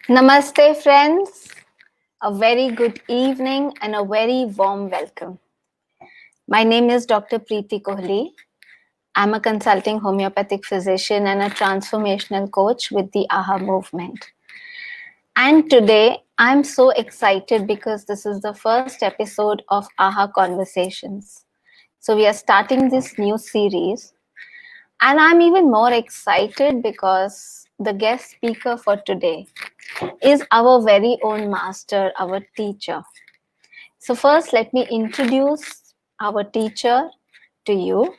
Namaste, friends. A very good evening and a very warm welcome. My name is Dr. Preeti Kohli. I'm a consulting homeopathic physician and a transformational coach with the AHA movement. And today, I'm so excited because this is the first episode of AHA Conversations. So, we are starting this new series. And I'm even more excited because the guest speaker for today is our very own master, our teacher. So, first, let me introduce our teacher to you.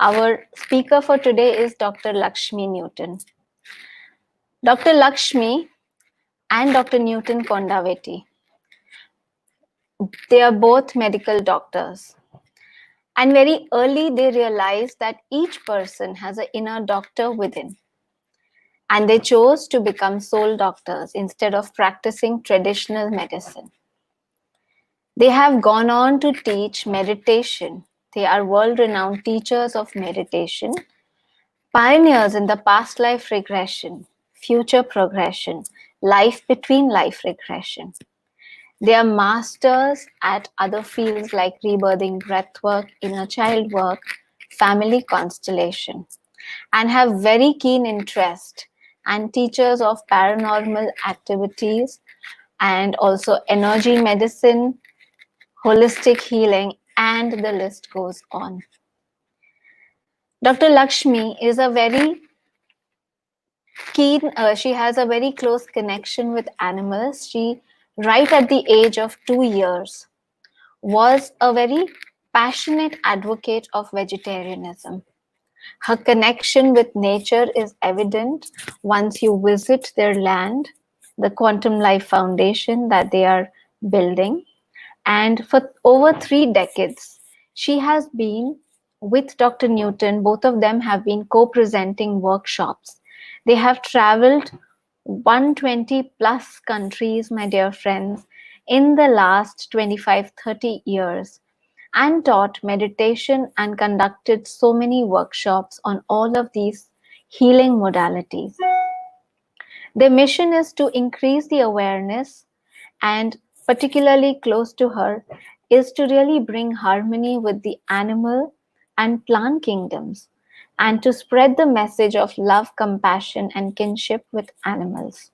Our speaker for today is Dr. Lakshmi Newton. Dr. Lakshmi and Dr. Newton Kondaveti, they are both medical doctors. And very early, they realized that each person has an inner doctor within. And they chose to become soul doctors instead of practicing traditional medicine. They have gone on to teach meditation. They are world-renowned teachers of meditation, pioneers in the past life regression, future progression, life between life regression. They are masters at other fields like rebirthing breathwork, inner child work, family constellation, and have very keen interest and teachers of paranormal activities and also energy medicine, holistic healing, and the list goes on. Dr. Lakshmi is a very she has a very close connection with animals. She, right at the age of 2 years, was a very passionate advocate of vegetarianism. Her connection with nature is evident once you visit their land, the Quantum Life Foundation that they are building. And for over 3 decades, she has been with Dr. Newton. Both of them have been co-presenting workshops. They have traveled 120 plus countries, my dear friends, in the last 25-30 years and taught meditation and conducted so many workshops on all of these healing modalities. Their mission is to increase the awareness, and particularly close to her is to really bring harmony with the animal and plant kingdoms and to spread the message of love, compassion, and kinship with animals.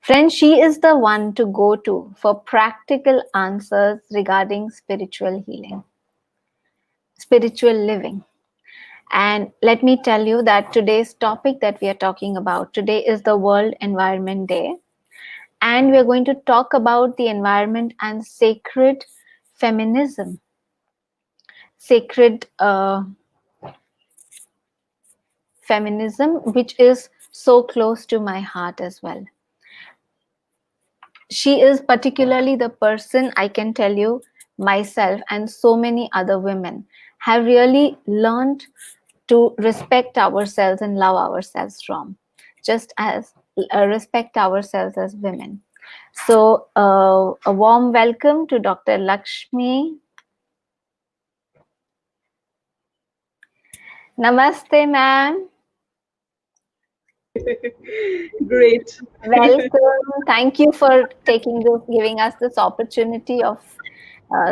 Friends, she is the one to go to for practical answers regarding spiritual healing, spiritual living. And let me tell you that today's topic that we are talking about today is the World Environment Day. And we're going to talk about the environment and sacred feminism, sacred feminism, which is so close to my heart as well. She is particularly the person, I can tell you, myself and so many other women have really learned to respect ourselves and love ourselves from, just as respect ourselves as women. So, a warm welcome to Dr. Lakshmi. Namaste, ma'am. Great. Welcome. Thank you for giving us this opportunity of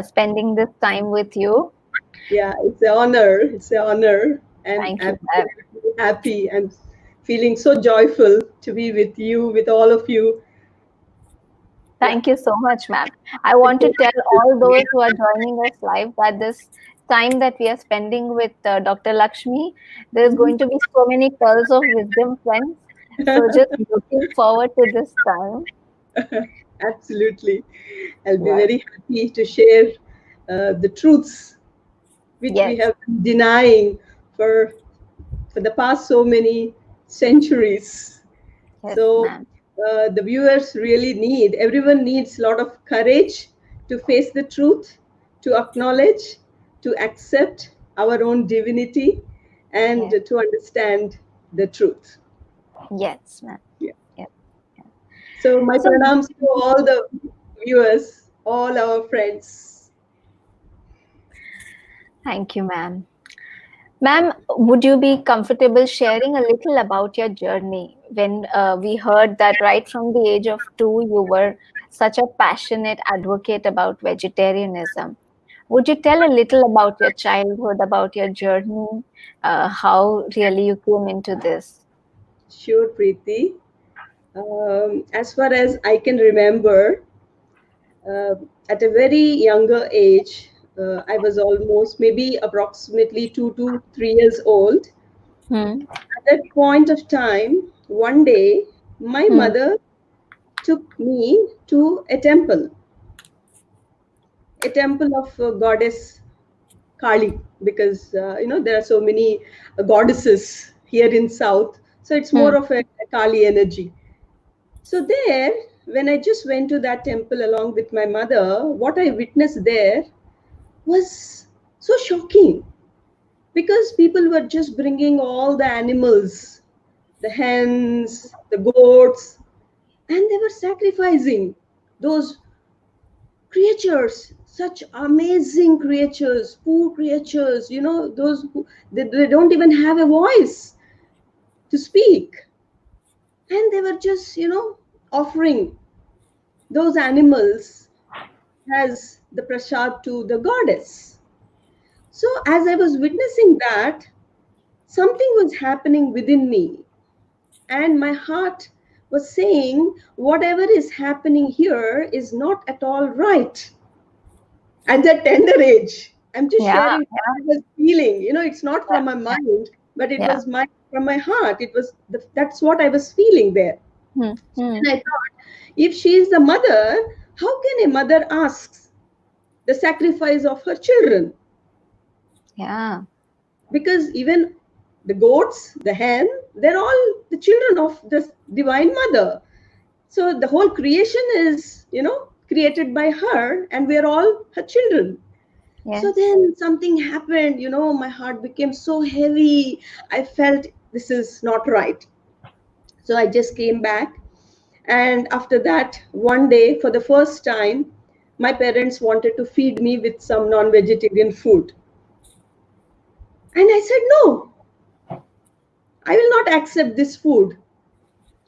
spending this time with you. Yeah, it's an honor. It's an honor. And Thank you, I'm ma'am. happy and feeling so joyful to be with you, with all of you. Yeah. Thank you so much, ma'am. I want to tell all those who are joining us live that this time that we are spending with Dr. Lakshmi, there's going to be so many pearls of wisdom, friends. So just looking forward to this time. Absolutely. I'll be Yes, very happy to share the truths which we yes, have been denying for, for the past so many centuries. yes, So ma'am. the viewers really need, everyone needs a lot of courage to face the truth, to acknowledge, to accept our own divinity, and Yes, to understand the truth. yes, ma'am. Yeah. Yes, yes. So my So, pranams to all the viewers, all our friends. thank you, ma'am. Ma'am, would you be comfortable sharing a little about your journey when we heard that right from the age of 2 you were such a passionate advocate about vegetarianism? Would you tell a little about your childhood, about your journey, how really you came into this? Sure, Preeti. As far as I can remember, uh, at a very younger age, I was almost maybe approximately 2 to 3 years old. Hmm. At that point of time, one day, my Hmm. mother took me to a temple of goddess Kali, because there are so many goddesses here in South, so it's Hmm. more of a Kali energy. So there, when I just went to that temple along with my mother, what I witnessed there was so shocking, because people were just bringing all the animals, the hens, the goats, and they were sacrificing those creatures, such amazing creatures, poor creatures, those who they don't even have a voice to speak. And they were just, offering those animals as the prasad to the goddess. So, as I was witnessing that, something was happening within me, and my heart was saying, whatever is happening here is not at all right. At that tender age, I'm just Yeah, sharing what I was feeling. It's not yeah, from my mind, but it yeah. was from my heart. That's what I was feeling there. Hmm. Hmm. And I thought, if she is the mother, how can a mother ask the sacrifice of her children? Yeah. Because even the goats, the hen, they're all the children of the divine mother. So the whole creation is, created by her, and we're all her children. So Yes. then something happened, my heart became so heavy. I felt this is not right. So I just came back. And after that, one day, for the first time, my parents wanted to feed me with some non vegetarian food. And I said, no, I will not accept this food.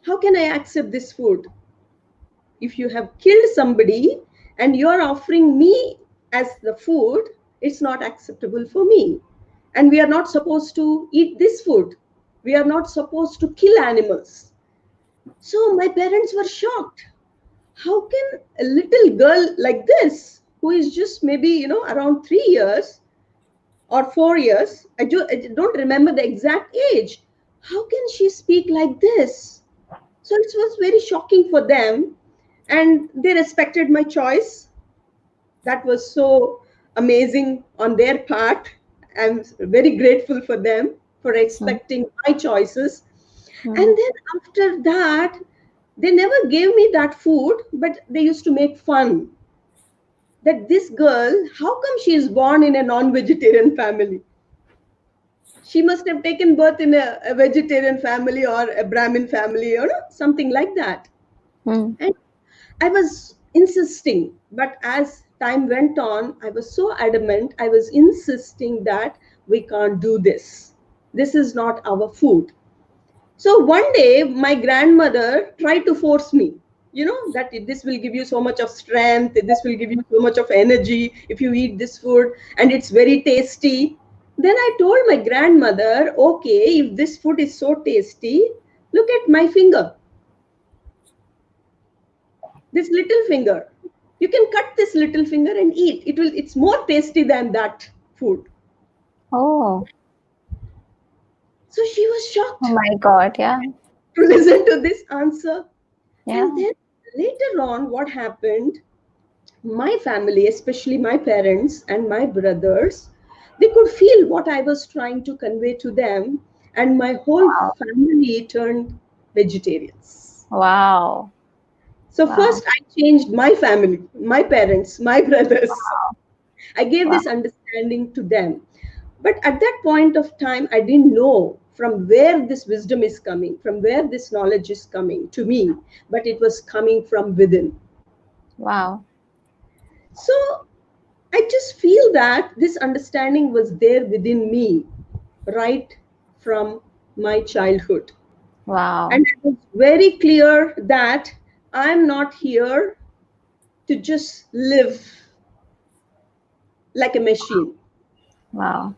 How can I accept this food? If you have killed somebody and you're offering me as the food, it's not acceptable for me. And we are not supposed to eat this food. We are not supposed to kill animals. So my parents were shocked. How can a little girl like this, who is just maybe, around 3 years or 4 years, I don't remember the exact age, how can she speak like this? So it was very shocking for them, and they respected my choice. That was so amazing on their part. I'm very grateful for them for Hmm. respecting my choices. Hmm. And then after that, they never gave me that food, but they used to make fun that this girl, how come she is born in a non vegetarian family? She must have taken birth in a vegetarian family or a Brahmin family or something like that. Hmm. And I was insisting, but as time went on, I was so adamant. I was insisting that we can't do this. This is not our food. So one day, my grandmother tried to force me, that this will give you so much of strength, this will give you so much of energy if you eat this food, and it's very tasty. Then I told my grandmother, okay, if this food is so tasty, look at my finger, this little finger. You can cut this little finger and eat. It's more tasty than that food. Oh, So she was oh shocked my God. Yeah. to listen to this answer. And Yeah. then later on, what happened, my family, especially my parents and my brothers, they could feel what I was trying to convey to them, and my whole Wow. family turned vegetarians. Wow. So Wow. first I changed my family, my parents, my brothers. I gave Wow. this understanding to them. But at that point of time, I didn't know from where this wisdom is coming, from where this knowledge is coming to me, but it was coming from within. Wow. So I just feel that this understanding was there within me. right from my childhood. Wow. And it was very clear that I'm not here to just live like a machine. Wow.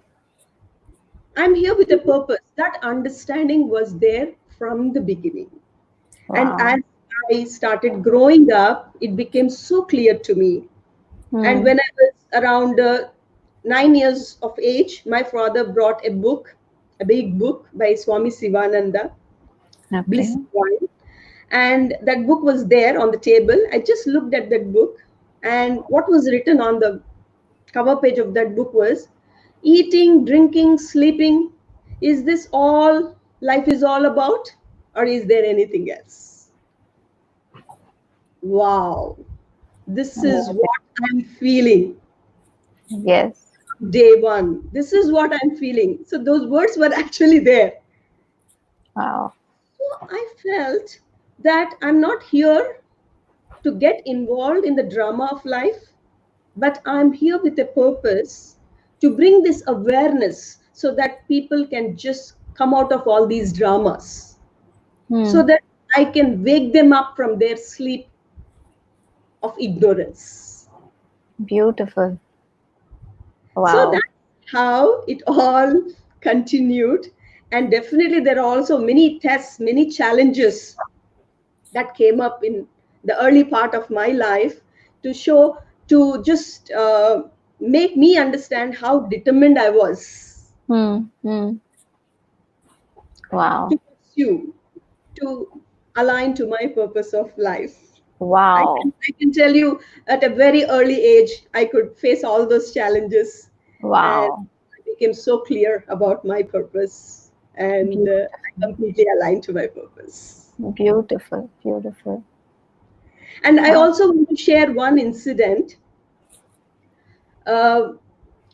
I'm here with a purpose. That understanding was there from the beginning. And Wow. as I started growing up, it became so clear to me. And Hmm. when I was around 9 years of age, my father brought a book, a big book by Swami Sivananda, Bliss Okay. Divine. And that book was there on the table. I just looked at that book, and what was written on the cover page of that book was, eating, drinking, sleeping. Is this all life is all about? Or is there anything else? Wow. This is Amazing. what I'm feeling. Yes. Day one. This is what I'm feeling. So those words were actually there. Wow. So I felt that I'm not here to get involved in the drama of life, but I'm here with a purpose to bring this awareness so that people can just come out of all these dramas, so Hmm. that I can wake them up from their sleep of ignorance. Beautiful. So Wow. that's how it all continued. And definitely, there are also many tests, many challenges that came up in the early part of my life to show, to just make me understand how determined I was Hmm. Hmm. to Wow. pursue, to align to my purpose of life. Wow. I can tell you at a very early age, I could face all those challenges, and Wow. I became so clear about my purpose, and I Beautiful. completely aligned to my purpose. Beautiful. Beautiful. And I Wow. also want to share one incident. Uh,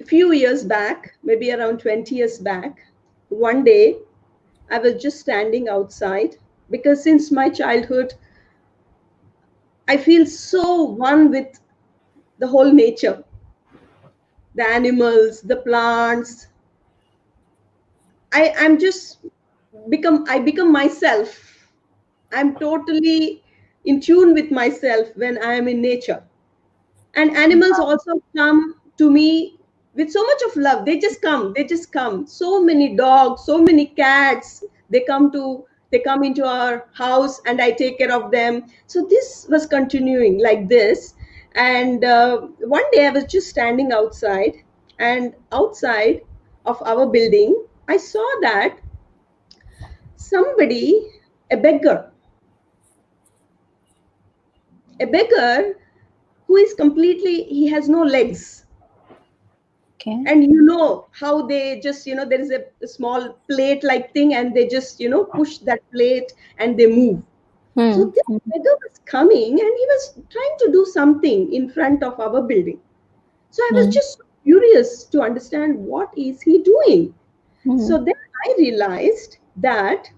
a few years back, maybe around 20 years back, one day I was just standing outside, because since my childhood, I feel so one with the whole nature, the animals, the plants. I'm just I become myself. I'm totally in tune with myself when I am in nature. And animals also come to me with so much of love. They just come, so many dogs, so many cats. They come into our house, and I take care of them. So this was continuing like this. And one day I was just standing outside, and outside of our building I saw that somebody, a beggar, a beggar who is completely, he has no legs. Okay. And you know how they just, there is a small plate like thing, and they just, push that plate and they move. So Hmm. this Hmm. beggar was coming, and he was trying to do something in front of our building. So I was Hmm. just curious to understand what is he doing. Hmm. So then I realized that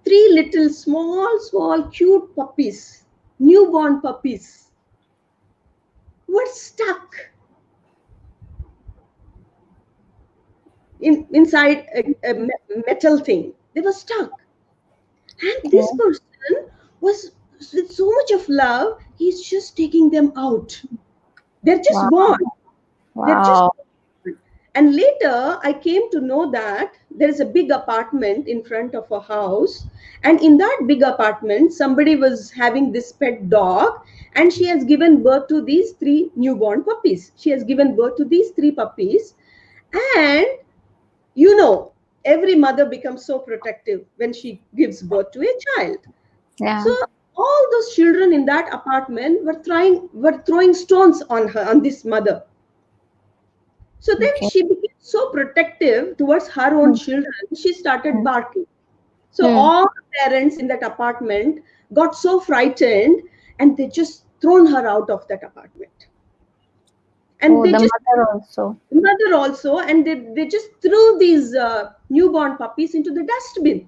three little small cute puppies, newborn puppies, were stuck inside a metal thing. They were stuck. And this Okay. person was, with so much of love, he's just taking them out. They're just Wow. born. They're just Wow. born. And later, I came to know that there is a big apartment in front of a house. And in that big apartment, somebody was having this pet dog, and she has given birth to these three newborn puppies. She has given birth to these three puppies. And you know, every mother becomes so protective when she gives birth to a child. So Yeah. all those children in that apartment were throwing stones on her, on this mother. So then Okay. she became so protective towards her own Hmm. children, she started Hmm. barking. So Hmm. all the parents in that apartment got so frightened, and they just thrown her out of that apartment. And Oh, they the just, mother also. mother also, and they just threw these newborn puppies into the dustbin.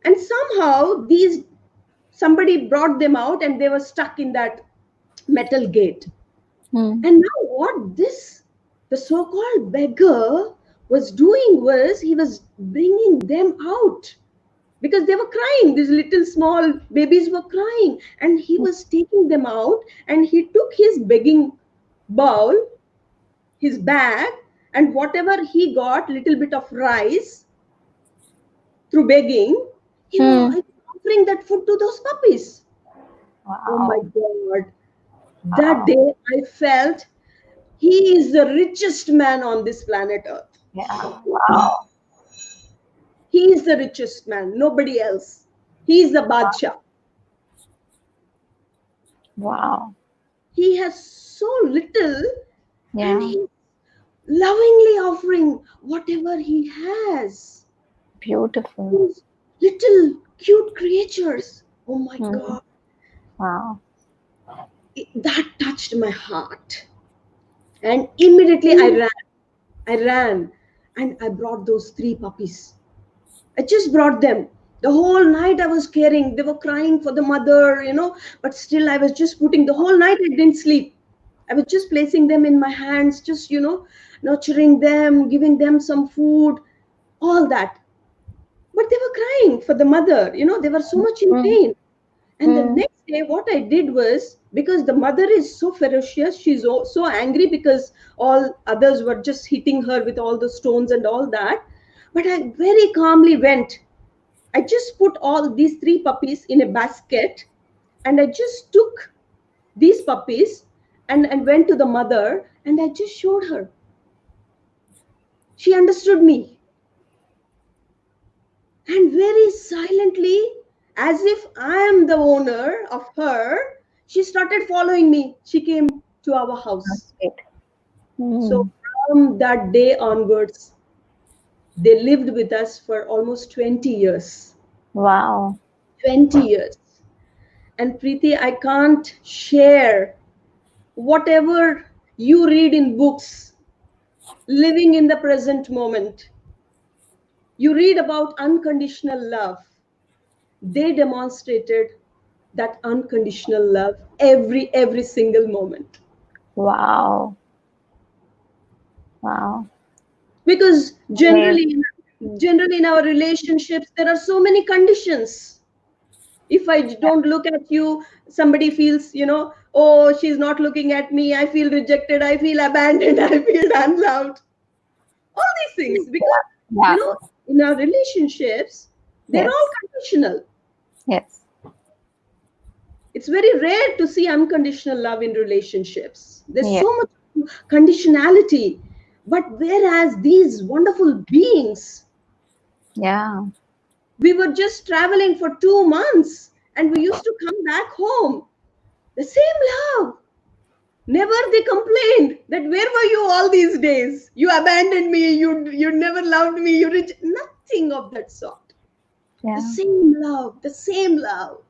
And somehow these, somebody brought them out, and they were stuck in that metal gate. Hmm. And now what this the so-called beggar was doing was he was bringing them out because they were crying. These little small babies were crying, and he was taking them out, and he took his begging bowl, his bag, and whatever he got, little bit of rice through begging, Hmm. offering that food to those puppies. Oh my Wow. God. That Wow. day I felt he is the richest man on this planet Earth. Yeah. Wow. He is the richest man, nobody else. He is the Badshah. Wow. He has so little, and Yeah. he's lovingly offering whatever he has. Beautiful. Those little cute creatures. Oh my Hmm. God. Wow. That touched my heart. And immediately I ran and I brought those three puppies. I just brought them. The whole night I was caring. They were crying for the mother, but still I was just putting the whole night I didn't sleep. I was just placing them in my hands, just, nurturing them, giving them some food, all that. But they were crying for the mother, they were so much in Hmm. pain. And the Hmm. next day, what I did was, because the mother is so ferocious, she's so angry because all others were just hitting her with all the stones and all that. But I very calmly went. I just put all these three puppies in a basket, and I just took these puppies and went to the mother, and I just showed her. She understood me. And very silently, as if I am the owner of her, she started following me. She came to our That's house. great. So Hmm. from that day onwards, they lived with us for almost 20 years. Wow. 20 years. And Preeti, I can't share whatever you read in books, living in the present moment. You read about unconditional love. They demonstrated that unconditional love every single moment. Wow. Wow. Because Amazing. generally in our relationships there are so many conditions. If I don't look at you, somebody feels, oh, she's not looking at me, I feel rejected, I feel abandoned, I feel unloved, all these things. Because you Yeah. know in our relationships they're all Yes. conditional. Yes. It's very rare to see unconditional love in relationships. There's Yeah. so much conditionality. But whereas these wonderful beings, Yeah. we were just traveling for 2 months and we used to come back home. The same love. Never they complained that where were you all these days? You abandoned me, you never loved me, nothing of that sort. The Yeah. same love, the same love.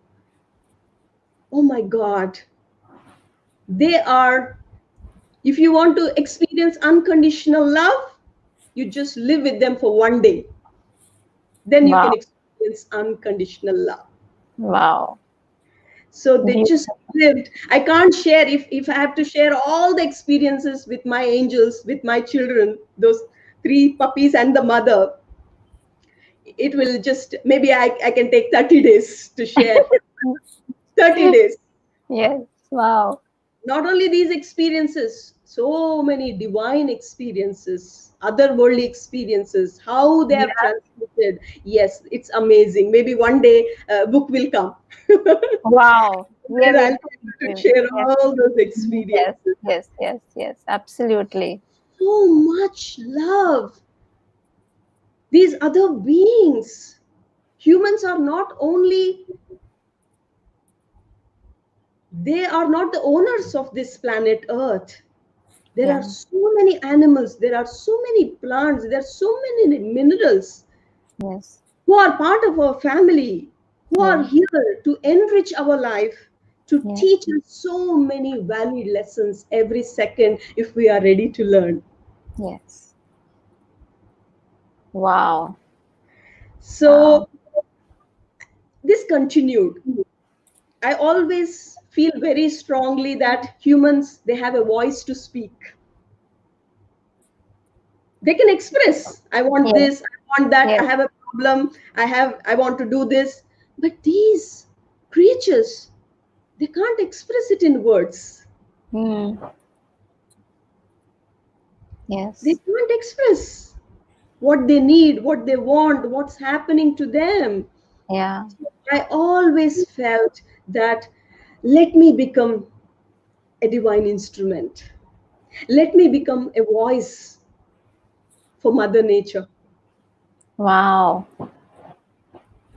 Oh my God. They are, if you want to experience unconditional love, you just live with them for one day. Then you can Wow. experience unconditional love. Wow. So they just Beautiful. lived. I can't share, if I have to share all the experiences with my angels, with my children, those three puppies and the mother, it will just, maybe I can take 30 days to share. 30 days. Yes. Wow. Not only these experiences, so many divine experiences, otherworldly experiences, how they have Yeah. transmitted. Yes, it's amazing. Maybe one day a book will come Wow. We are where I'll waiting be able for to you. share Yes. all those Yes. experiences. Yes. Yes. Yes. Absolutely. So much love. These other beings. Humans are not only, they are not the owners of this planet Earth. There are Yeah. so many animals, there are so many plants, there are so many minerals Yes. who are part of our family, who are Yeah. here to enrich our life, to Yes. teach us so many valued lessons every second if we are ready to learn. Yes. Wow. Wow. So this continued. I always feel very strongly that humans, they have a voice to speak. They can express, I want Yes. this, I want that, I Yes. have a problem, I want to do this. But these creatures, they can't express it in words. Hmm. They Yes. can't express what they need, what they want, what's happening to them. Yeah. I always felt that, let me become a divine instrument. Let me become a voice for Mother Nature, Wow.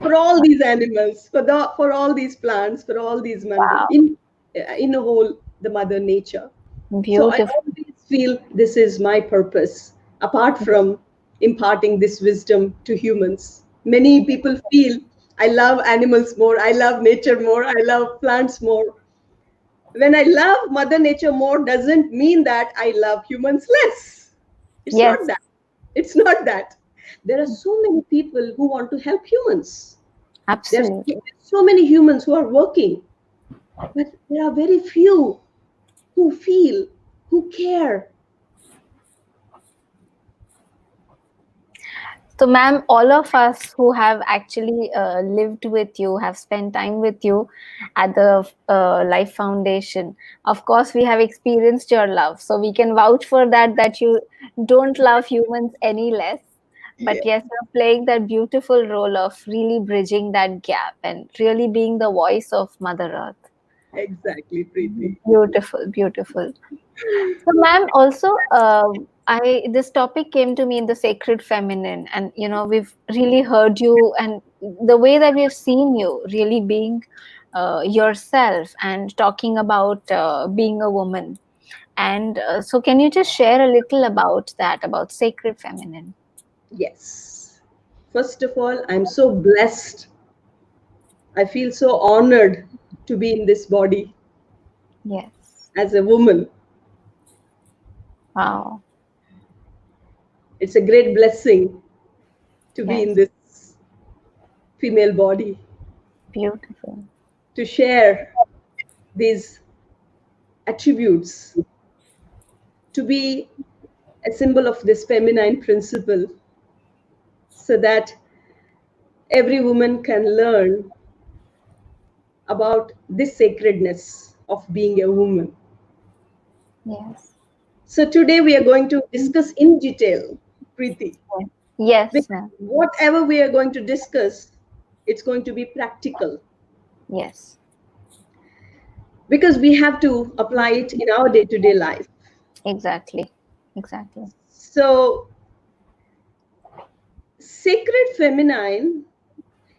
for all these animals, for all these plants, for all these Wow. in a whole, the Mother Nature. So I Beautiful. always feel this is my purpose, apart from imparting this wisdom to humans. Many people feel I love animals more, I love nature more, I love plants more. When I love Mother Nature more, doesn't mean that I love humans less. It's not Yes. that. It's not that. There are so many people who want to help humans. There's Absolutely. so many humans who are working, but there are very few who feel, who care. So, ma'am, all of us who have actually lived with you, have spent time with you at the Life Foundation, of course, we have experienced your love. So, we can vouch for that, that you don't love humans any less. But Yeah, yes, you're playing that beautiful role of really bridging that gap and really being the voice of Mother Earth. exactly, Preeti. Beautiful, beautiful. So, ma'am, also, I this topic came to me in the sacred feminine, and we've really heard you, and the way that we've seen you really being yourself and talking about being a woman. And so, can you just share a little about that, about sacred feminine? Yes. First of all, I'm so blessed. I feel so honored to be in this body Yes. as a woman. Wow. It's a great blessing to be in Yes. this female body, Beautiful. to share these attributes, to be a symbol of this feminine principle, so that every woman can learn about this sacredness of being a woman. Yes. So today we are going to discuss in detail, Preeti. Yes, Because ma'am. whatever we are going to discuss, it's going to be practical, Yes. because we have to apply it in our day to day life. Exactly. Exactly. So, sacred feminine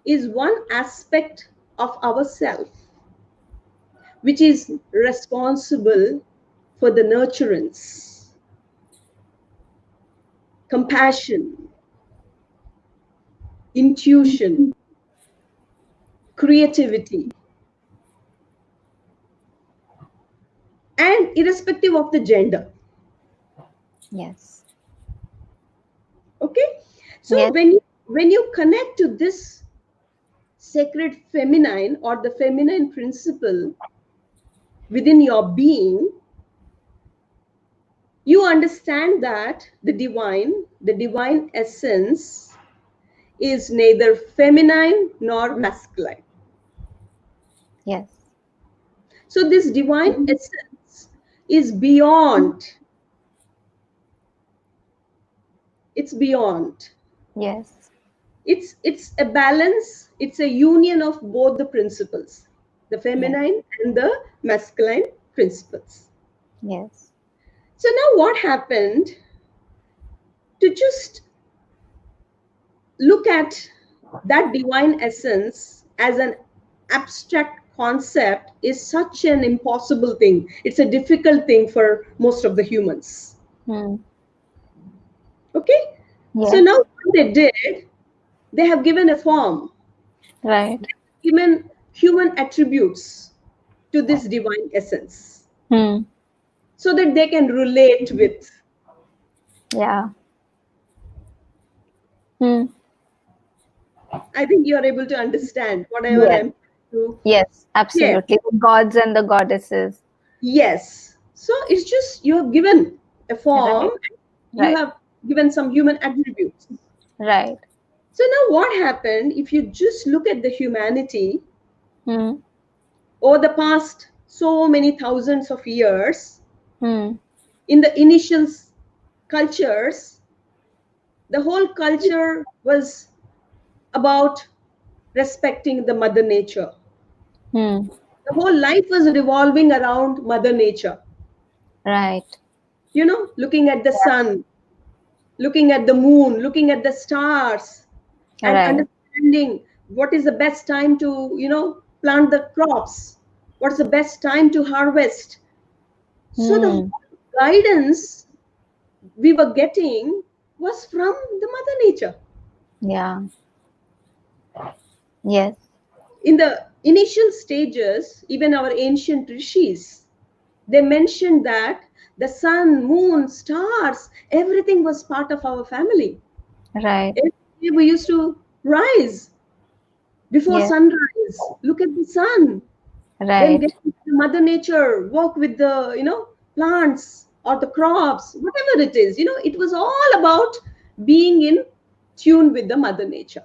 is one aspect of ourself which is responsible for the nurturance, compassion, intuition, creativity, and irrespective of the gender. Yes. Okay, so Yes. when you connect to this sacred feminine or the feminine principle within your being, you understand that the divine essence is neither feminine nor masculine. Yes. So this divine essence is beyond, it's beyond. Yes. It's a balance, it's a union of both the principles, the Yes. feminine and the masculine principles. Yes. So now what happened, to just look at that divine essence as an abstract concept is such an impossible thing. It's a difficult thing for most of the humans. Hmm. Okay? So now Yes. what they did, they have given a form, Right. given human attributes to this divine essence, Hmm. so that they can relate with. Yeah. Hmm. I think you are able to understand whatever Yes. I'm trying to Yes. share. Absolutely. The gods and the goddesses. Yes. So it's just you have given a Right. form, you Right. have given some human attributes. Right. So now what happened, if you just look at the humanity Hmm. over the past so many thousands of years, Hmm. in the initial cultures, the whole culture was about respecting the mother nature. Hmm. The whole life was revolving around mother nature. Right. Looking at the sun, looking at the moon, looking at the stars, and Right. understanding what is the best time to, plant the crops, what's the best time to harvest. So the Hmm. whole guidance we were getting was from the mother nature. Yeah. Yes. In the initial stages, even our ancient rishis, they mentioned that the sun, moon, stars, everything was part of our family. Right. Every day we used to rise before Yes. sunrise, look at the sun, then Right. get into mother nature, work with the, plants or the crops, whatever it is. It was all about being in tune with the mother nature.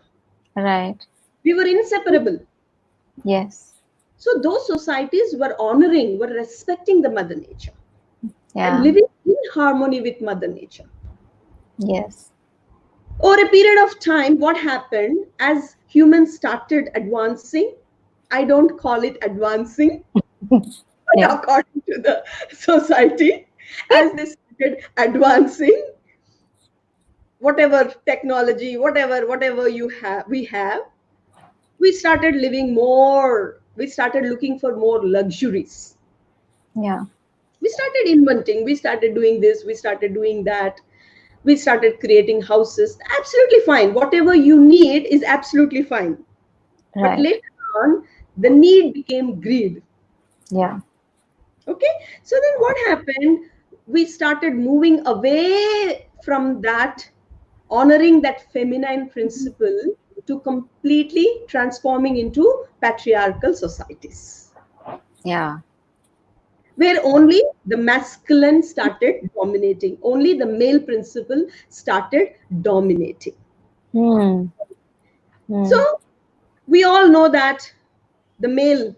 Right. We were inseparable. Yes. So those societies were honoring, were respecting the mother nature and Yeah. living in harmony with mother nature. Yes. Over a period of time, what happened as humans started advancing? I don't call it advancing, but Yeah. according to the society, as they started advancing, whatever technology, whatever we started living more. We started looking for more luxuries. Yeah. We started inventing. We started doing this. We started doing that. We started creating houses. Absolutely fine. Whatever you need is absolutely fine. But Right. later on, the need became greed. Yeah. Okay. So then what happened? We started moving away from that, honoring that feminine principle, to completely transforming into patriarchal societies, Yeah. where only the masculine started dominating, only the male principle started dominating. Hmm. Hmm. So we all know that the male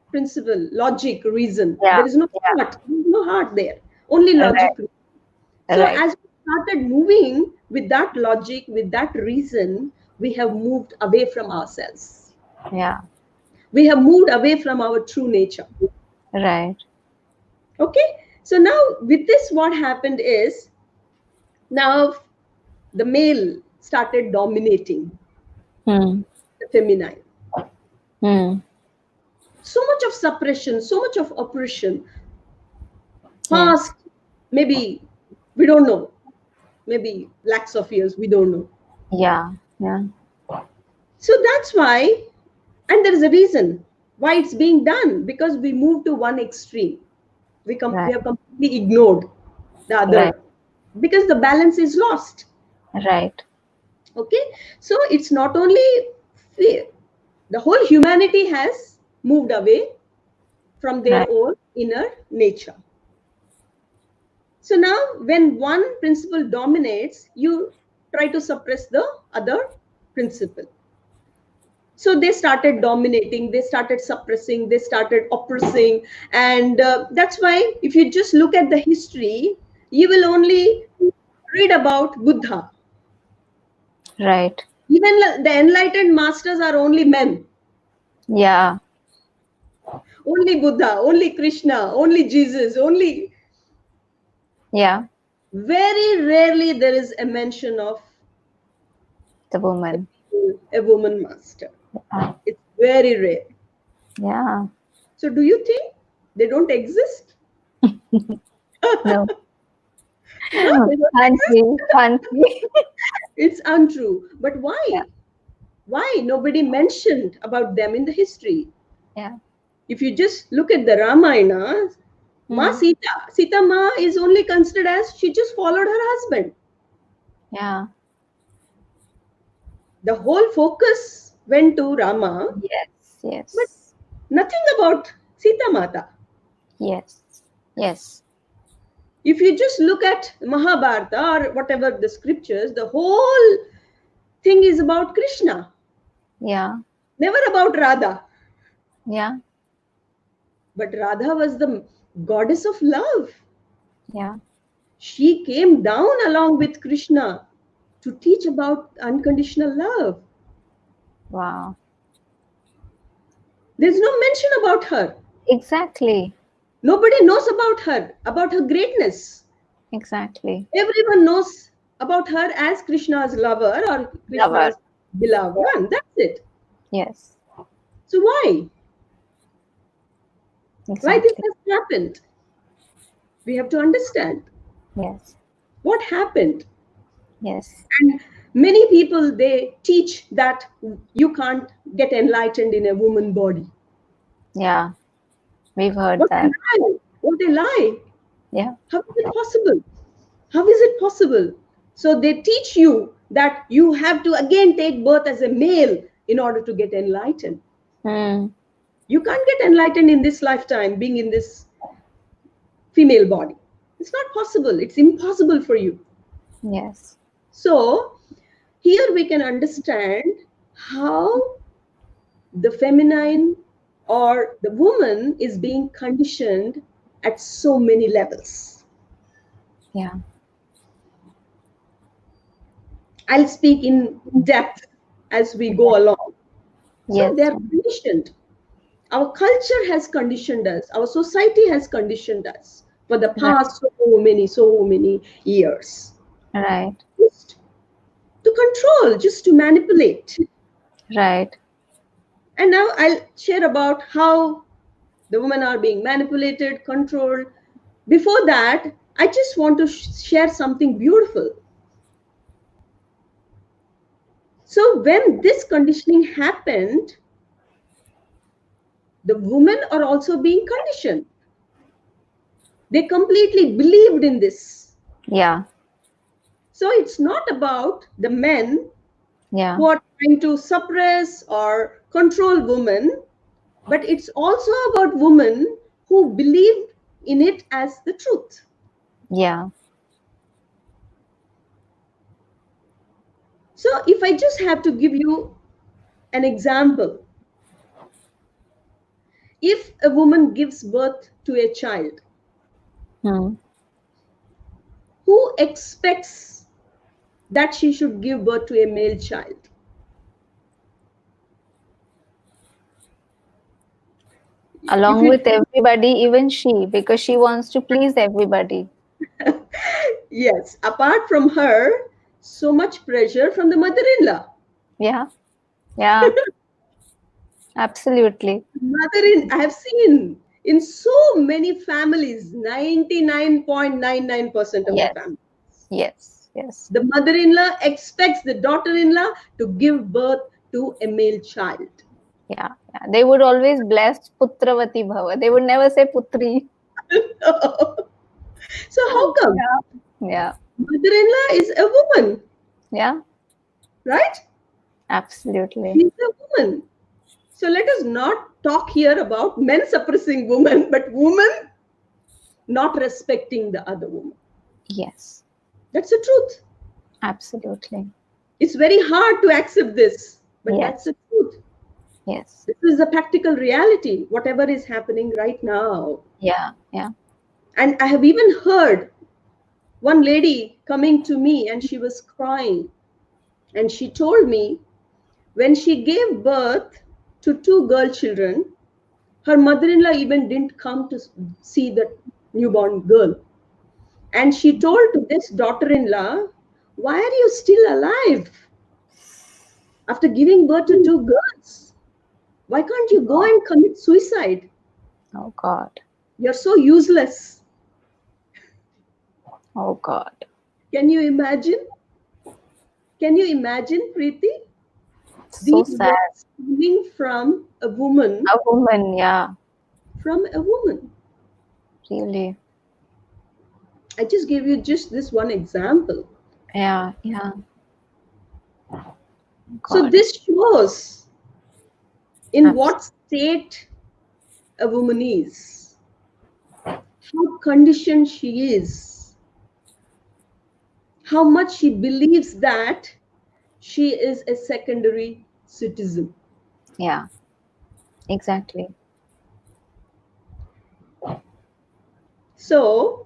principle, logic, reason, Yeah. there is no Yeah. heart, there is no heart there, only logic. Right. So Right. as we started moving with that logic, with that reason, we have moved away from ourselves. Yeah. We have moved away from our true nature. Right. Okay. So now with this, what happened is, now the male started dominating Hmm. the feminine. Hmm. So much of suppression, so much of oppression. Yes. Past, maybe, we don't know. Maybe lakhs of years, we don't know. Yeah. Yeah. So that's why, and there is a reason why it's being done, because we moved to one extreme. We Right. have completely ignored the Right. other, because the balance is lost. Right. Okay. So it's not only fear, the whole humanity has moved away from their Right. own inner nature. So now when one principle dominates, you try to suppress the other principle. So they started dominating, they started suppressing, they started oppressing. And that's why if you just look at the history, you will only read about Buddha. Right. Even the enlightened masters are only men. Yeah. Only Buddha, only Krishna, only Jesus, only. Yeah. Very rarely there is a mention of The woman. a woman master. Uh, It's very rare. yeah. So do you think they don't exist? No. They don't Can't exist. be. Can't be. It's untrue. But Yeah. why? Why nobody mentioned about them in the history? Yeah. If you just look at the Ramayana, Ma Hmm. Sita Ma is only considered as she just followed her husband. Yeah. The whole focus went to Rama, Yes. but Yes. nothing about Sita Mata. Yes. Yes. If you just look at Mahabharata or whatever the scriptures, the whole thing is about Krishna, Yeah. never about Radha. Yeah. But Radha was the goddess of love. Yeah. She came down along with Krishna to teach about unconditional love. Wow. There's no mention about her. Exactly. Nobody knows about her greatness. Exactly. Everyone knows about her as Krishna's lover or Lover. Krishna's beloved Yeah. one. That's it. Yes. So why? Why this Exactly. has happened? We have to understand Yes. what happened. Yes. And many people, they teach that you can't get enlightened in a woman body. Yeah. We've heard What a that. lie! What a lie! Yeah. How is it possible? How is it possible? So they teach you that you have to again take birth as a male in order to get enlightened. Hmm. You can't get enlightened in this lifetime being in this female body. It's not possible. It's impossible for you. Yes. So here we can understand how the feminine or the woman is being conditioned at so many levels. Yeah. I'll speak in depth as we go along. So Yes. they're conditioned. Our culture has conditioned us. Our society has conditioned us for the Right. past so many years. Right. Just to control, just to manipulate. Right. And now I'll share about how the women are being manipulated, controlled. Before that, I just want to share something beautiful. So when this conditioning happened, the women are also being conditioned. They completely believed in this. Yeah. So it's not about the men Yeah. who are trying to suppress or control women, but it's also about women who believe in it as the truth. Yeah. So if I just have to give you an example, if a woman gives birth to a child, Hmm. who expects that she should give birth to a male child? If Along you with everybody, even she, because she wants to please everybody. yes, apart from her, so much pressure from the mother-in-law. Yeah. Yeah. Absolutely. I have seen in so many families, 99.99% of the Yes. family, Yes. Yes. the mother-in-law expects the daughter-in-law to give birth to a male child. Yeah. Yeah. They would always bless Putravati Bhava. They would never say Putri. So how come? Yeah. Yeah. Mother-in-law is a woman, Yeah. right? Absolutely. She's a woman. So let us not talk here about men suppressing women, but women not respecting the other woman. Yes. That's the truth. Absolutely. It's very hard to accept this, but that's Yes. the truth. Yes. This is a practical reality, whatever is happening right now. Yeah. Yeah. And I have even heard one lady coming to me and she was crying. And she told me when she gave birth to two girl children, her mother in law even didn't come to see the newborn girl. And she told to this daughter in law, why are you still alive after giving birth to two girls? Why can't you go Oh, and commit suicide? oh God. You're so useless. Oh God. Can you imagine? Can you imagine, Preeti? So These sad. words coming from a woman, A woman. Yeah. from a woman. Really. I just gave you just this one example. Yeah. Yeah. So God. this shows in Abs- what state a woman is. how conditioned she is, how much she believes that she is a secondary citizen. Yeah, exactly. So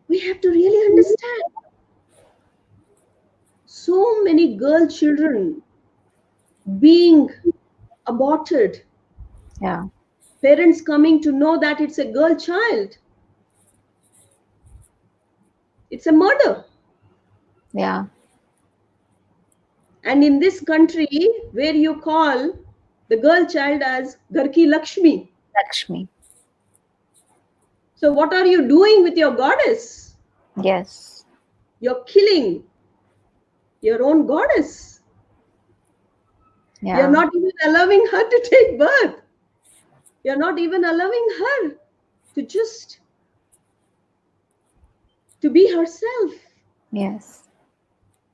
we have to really understand, so many girl children being aborted, Yeah, parents coming to know that it's a girl child, it's a murder. yeah, And in this country where you call the girl child as Garki Lakshmi, Lakshmi. so what are you doing with your goddess? Yes. You're killing your own goddess. You're Yeah, not even allowing her to take birth. You're not even allowing her to just to be herself. yes,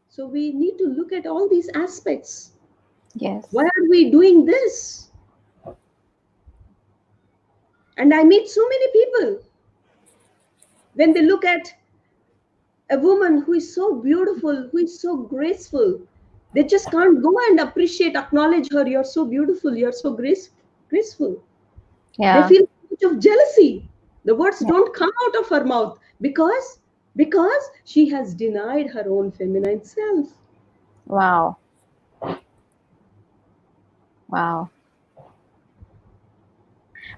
So we need to look at all these aspects. yes. Why are we doing this? And I meet so many people when they look at a woman who is so beautiful, who is so graceful, they just can't go and appreciate, acknowledge her. You're so beautiful, you're so graceful. They Yeah, feel so much of jealousy. The words yeah. don't come out of her mouth because she has denied her own feminine self. Wow, wow.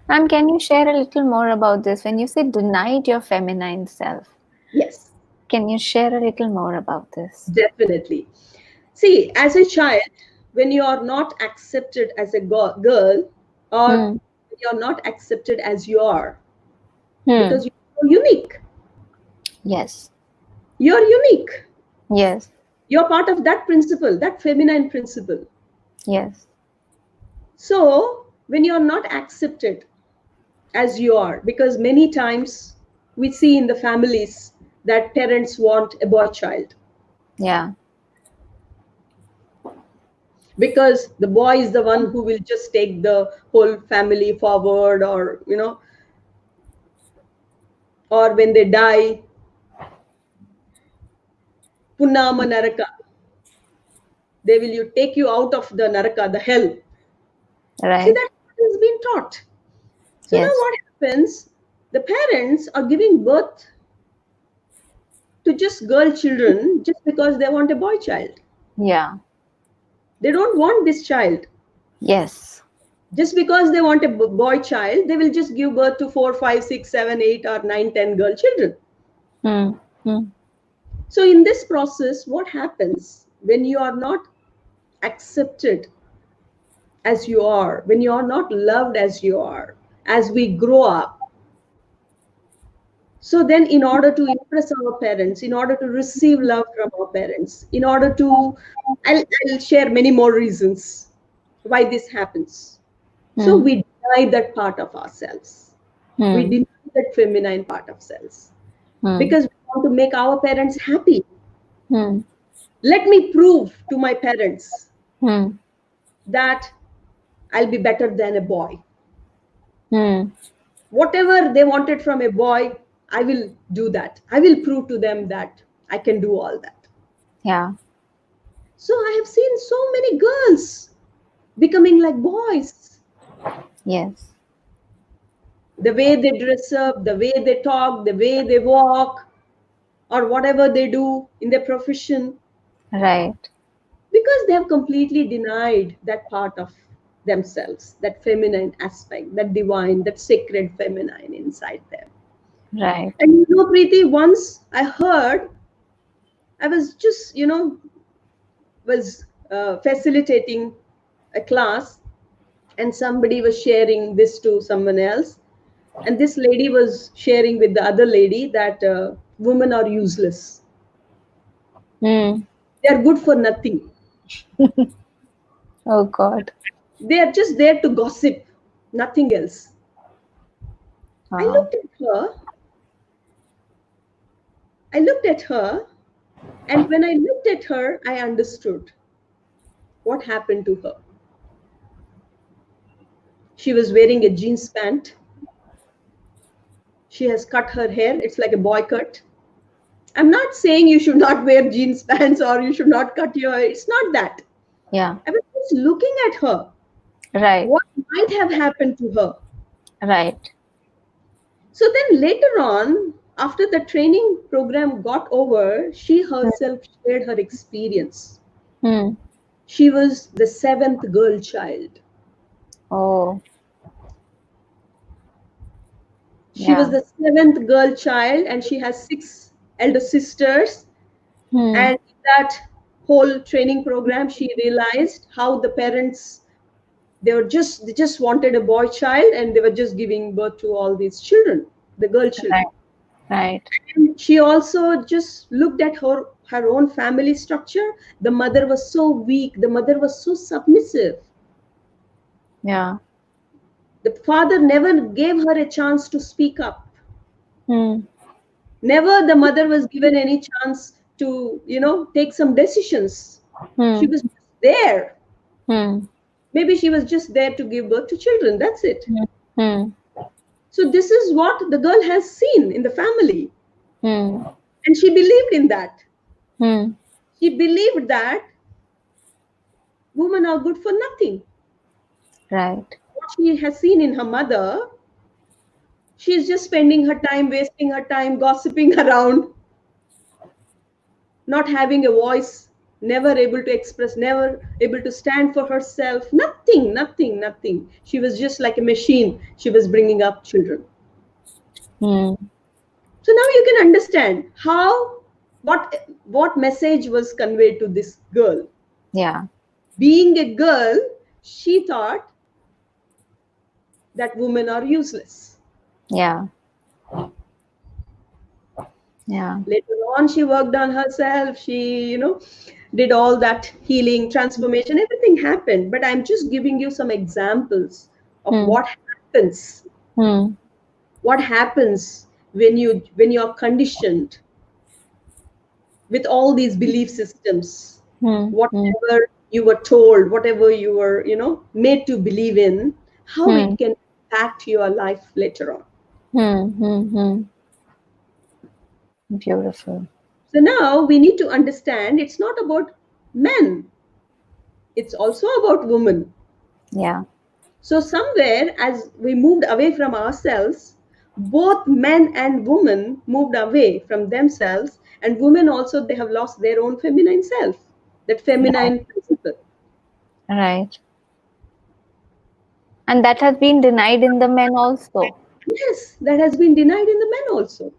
Ma'am, can you share a little more about this? When you say denied your feminine self, Yes, can you share a little more about this? definitely. See, as a child, when you are not accepted as a girl, or Hmm. you're not accepted as you are, Hmm. because you're so unique. Yes. You're unique. Yes. You're part of that principle, that feminine principle. Yes. So when you're not accepted as you are, because many times we see in the families that parents want a boy child Yeah. because the boy is the one who will just take the whole family forward, or or when they die, punama naraka, they will you take you out of the naraka, the hell. See, Right. that has been taught. So now Yes. what happens, the parents are giving birth to just girl children just because they want a boy child. Yeah. They don't want this child. Yes. Just because they want a boy child, they will just give birth to 4, 5, 6, 7, 8, or 9, 10 girl children. Hmm. Hmm. So in this process, what happens when you are not accepted as you are, when you are not loved as you are, as we grow up? So then, in order to impress our parents, in order to receive love from our parents, in order to, I'll share many more reasons why this happens. So Hmm. we deny that part of ourselves. We Hmm. deny that feminine part of selves Hmm. because we want to make our parents happy. Hmm. Let me prove to my parents Hmm. that I'll be better than a boy. Hmm. Whatever they wanted from a boy, I will do that. I will prove to them that I can do all that. Yeah. So I have seen so many girls becoming like boys. Yes. The way they dress up, the way they talk, the way they walk, or whatever they do in their profession, Right. because they have completely denied that part of themselves, that feminine aspect, that divine, that sacred feminine inside them. Right. And Preeti, once I heard, I was just, was facilitating a class, and somebody was sharing this to someone else, and this lady was sharing with the other lady that women are useless. Hmm. They are good for nothing. Oh God. They are just there to gossip, nothing else. I Wow. looked at her. I looked at her, and when I looked at her, I understood what happened to her. She was wearing a jeans pant. She has cut her hair. It's like a boy cut. I'm not saying you should not wear jeans pants or you should not cut your hair. It's not that. Yeah. I was just looking at her. Right. What might have happened to her? Right. So then later on, after the training program got over, she herself shared her experience. Hmm. She was the seventh girl child. Oh. She was Yeah. the seventh girl child, and she has six elder sisters. Hmm. And in that whole training program, she realized how the parents they just wanted a boy child, and they were just giving birth to all these children, the girl Right. children. Right. And she also just looked at her own family structure. The mother was so weak. The mother was so submissive. Yeah. The father never gave her a chance to speak up. Hmm. Never the mother was given any chance to, take some decisions. She Hmm. was just there. Hmm. Maybe she was just there to give birth to children. That's it. Hmm. Hmm. So this is what the girl has seen in the family. Hmm. And she believed in that. Hmm. She believed that women are good for nothing. Right. What she has seen in her mother, she is just spending her time, wasting her time, gossiping around, not having a voice, never able to express, never able to stand for herself. Nothing, nothing, nothing. She was just like a machine. She was bringing up children. Hmm. So now you can understand how what message was conveyed to this girl. Yeah. Being a girl, she thought that women are useless. Yeah. Yeah. Later on, she worked on herself. She, did all that healing, transformation, everything happened. But I'm just giving you some examples of Hmm. Hmm. what happens when you are conditioned with all these belief systems. Hmm. Hmm. Whatever you were told, whatever you were, made to believe in, how Hmm. it can impact your life later on. Hmm. Hmm. Hmm. Beautiful. So now we need to understand it's not about men, it's also about women. Yeah. So somewhere as we moved away from ourselves, both men and women moved away from themselves, and women also they have lost their own feminine self, that Right. feminine principle. Right. And that has been denied in the men also. Yes, that has been denied in the men also.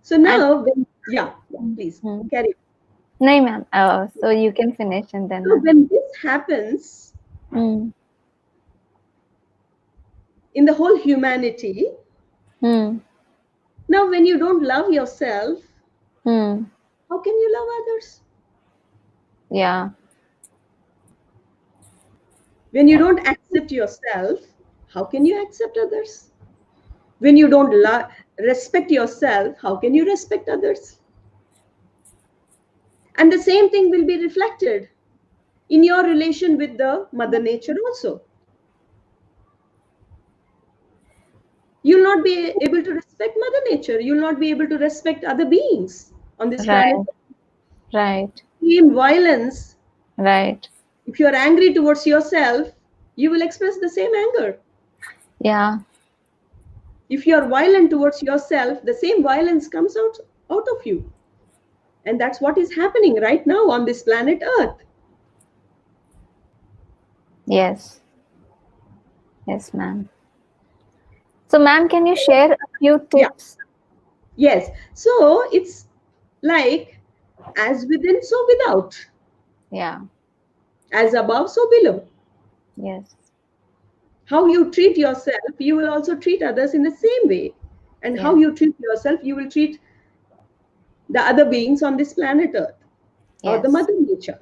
So And now, yeah, please hmm. carry on. No, ma'am. So you can finish and then So I'll. when this happens Hmm. in the whole humanity, Hmm. now when you don't love yourself, Hmm. how can you love others? Yeah. When you don't accept yourself, how can you accept others? When you don't respect yourself, how can you respect others? And the same thing will be reflected in your relation with the mother nature also. You'll not be able to respect mother nature. You'll not be able to respect other beings on this planet. Right. Right. In violence, Right. if you're angry towards yourself, you will express the same anger. Yeah. If you're violent towards yourself, the same violence comes out of you. And that's what is happening right now on this planet Earth. Yes. Yes, ma'am. So, ma'am, can you share a few Yeah, tips? yes. So it's like as within, so without, Yeah. as above, so below. Yes. How you treat yourself, you will also treat others in the same way. And how Yes. you treat yourself, you will treat the other beings on this planet Earth or the Yes. Mother Nature.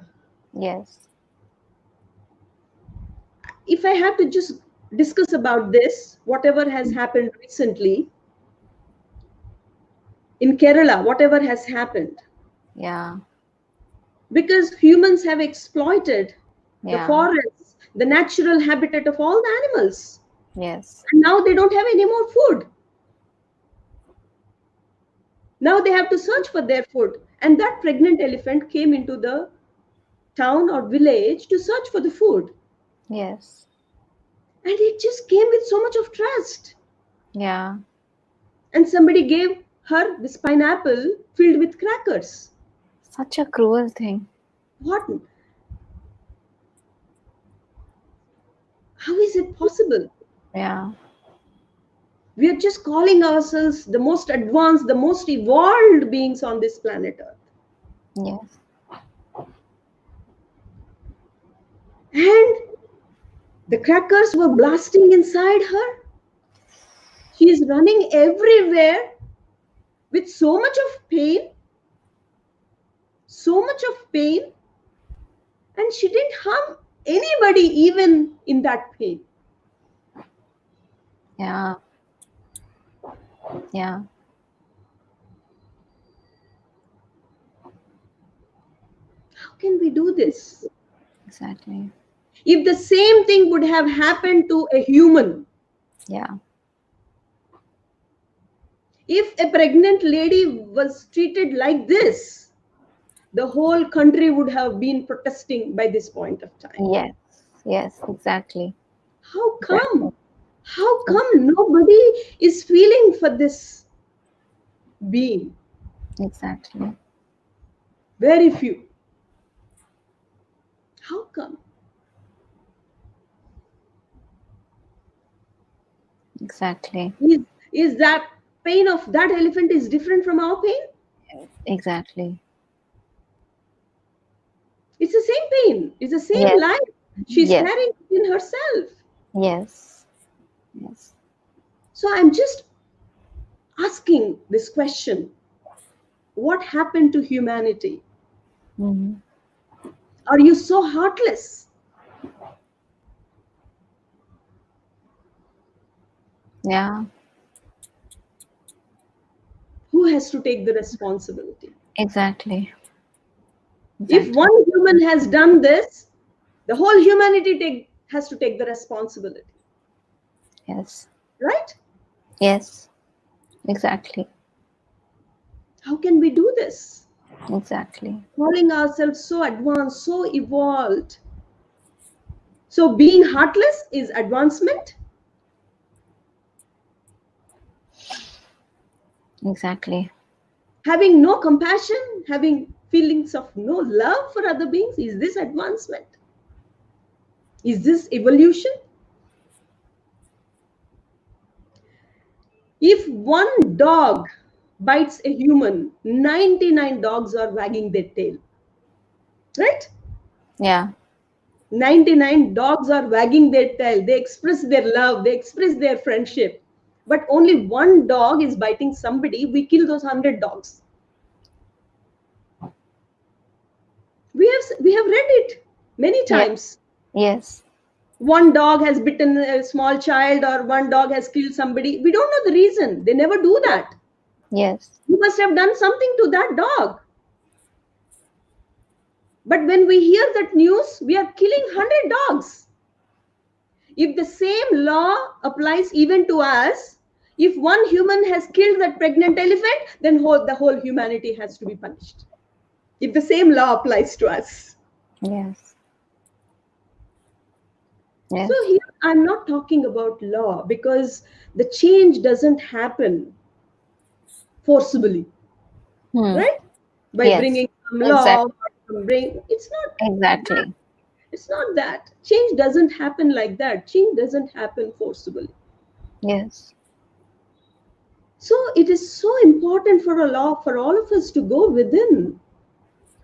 Yes. If I have to just discuss about this, whatever has happened recently in Kerala, whatever has happened, Yeah. because humans have exploited the Yeah. forests, the natural habitat of all the animals. Yes. And now they don't have any more food. Now they have to search for their food. And that pregnant elephant came into the town or village to search for the food. Yes. And it just came with so much of trust. Yeah. And somebody gave her this pineapple filled with crackers. Such a cruel thing. What? How is it possible? Yeah. We are just calling ourselves the most advanced, the most evolved beings on this planet Earth. Yes. And the crackers were blasting inside her. She is running everywhere with so much of pain, so much of pain, and she didn't harm anybody even in that pain. Yeah. Yeah. How can we do this? Exactly. If the same thing would have happened to a human, Yeah. if a pregnant lady was treated like this, the whole country would have been protesting by this point of time. Yes. Yes. Exactly. How Exactly. come? How come nobody is feeling for this being? Exactly. Very few. How come? Exactly. Is that pain of that elephant is different from our pain? Exactly. It's the same pain. It's the same Yes. life she's Yes. carrying in herself. Yes. Yes. So I'm just asking this question: what happened to humanity? Mhm. Are you so heartless? Yeah. Who has to take the responsibility? Exactly. If Exactly. one human has done this, the whole humanity has to take the responsibility, Yes. right? Yes. Exactly. How can we do this? Exactly. Calling ourselves so advanced, so evolved. So being heartless is advancement. Exactly. Having no compassion, having feelings of no love for other beings, is this advancement? Is this evolution? If one dog bites a human, 99 dogs are wagging their tail, right? Yeah. 99 dogs are wagging their tail. They express their love, they express their friendship. But only one dog is biting somebody. We kill those 100 dogs. We have read it many Yes. times. Yes. One dog has bitten a small child, or one dog has killed somebody. We don't know the reason. They never do that. Yes. You must have done something to that dog. But when we hear that news, we are killing 100 dogs. If the same law applies even to us, if one human has killed that pregnant elephant, then the whole humanity has to be punished. If the same law applies to us. Yes. So Yes. here I'm not talking about law, because the change doesn't happen forcibly, Hmm. right? By Yes. bringing some law, Exactly. or bring, it's not that. Exactly. It's not that. Change doesn't happen like that. Change doesn't happen forcibly. Yes. So it is so important for a law, for all of us to go within.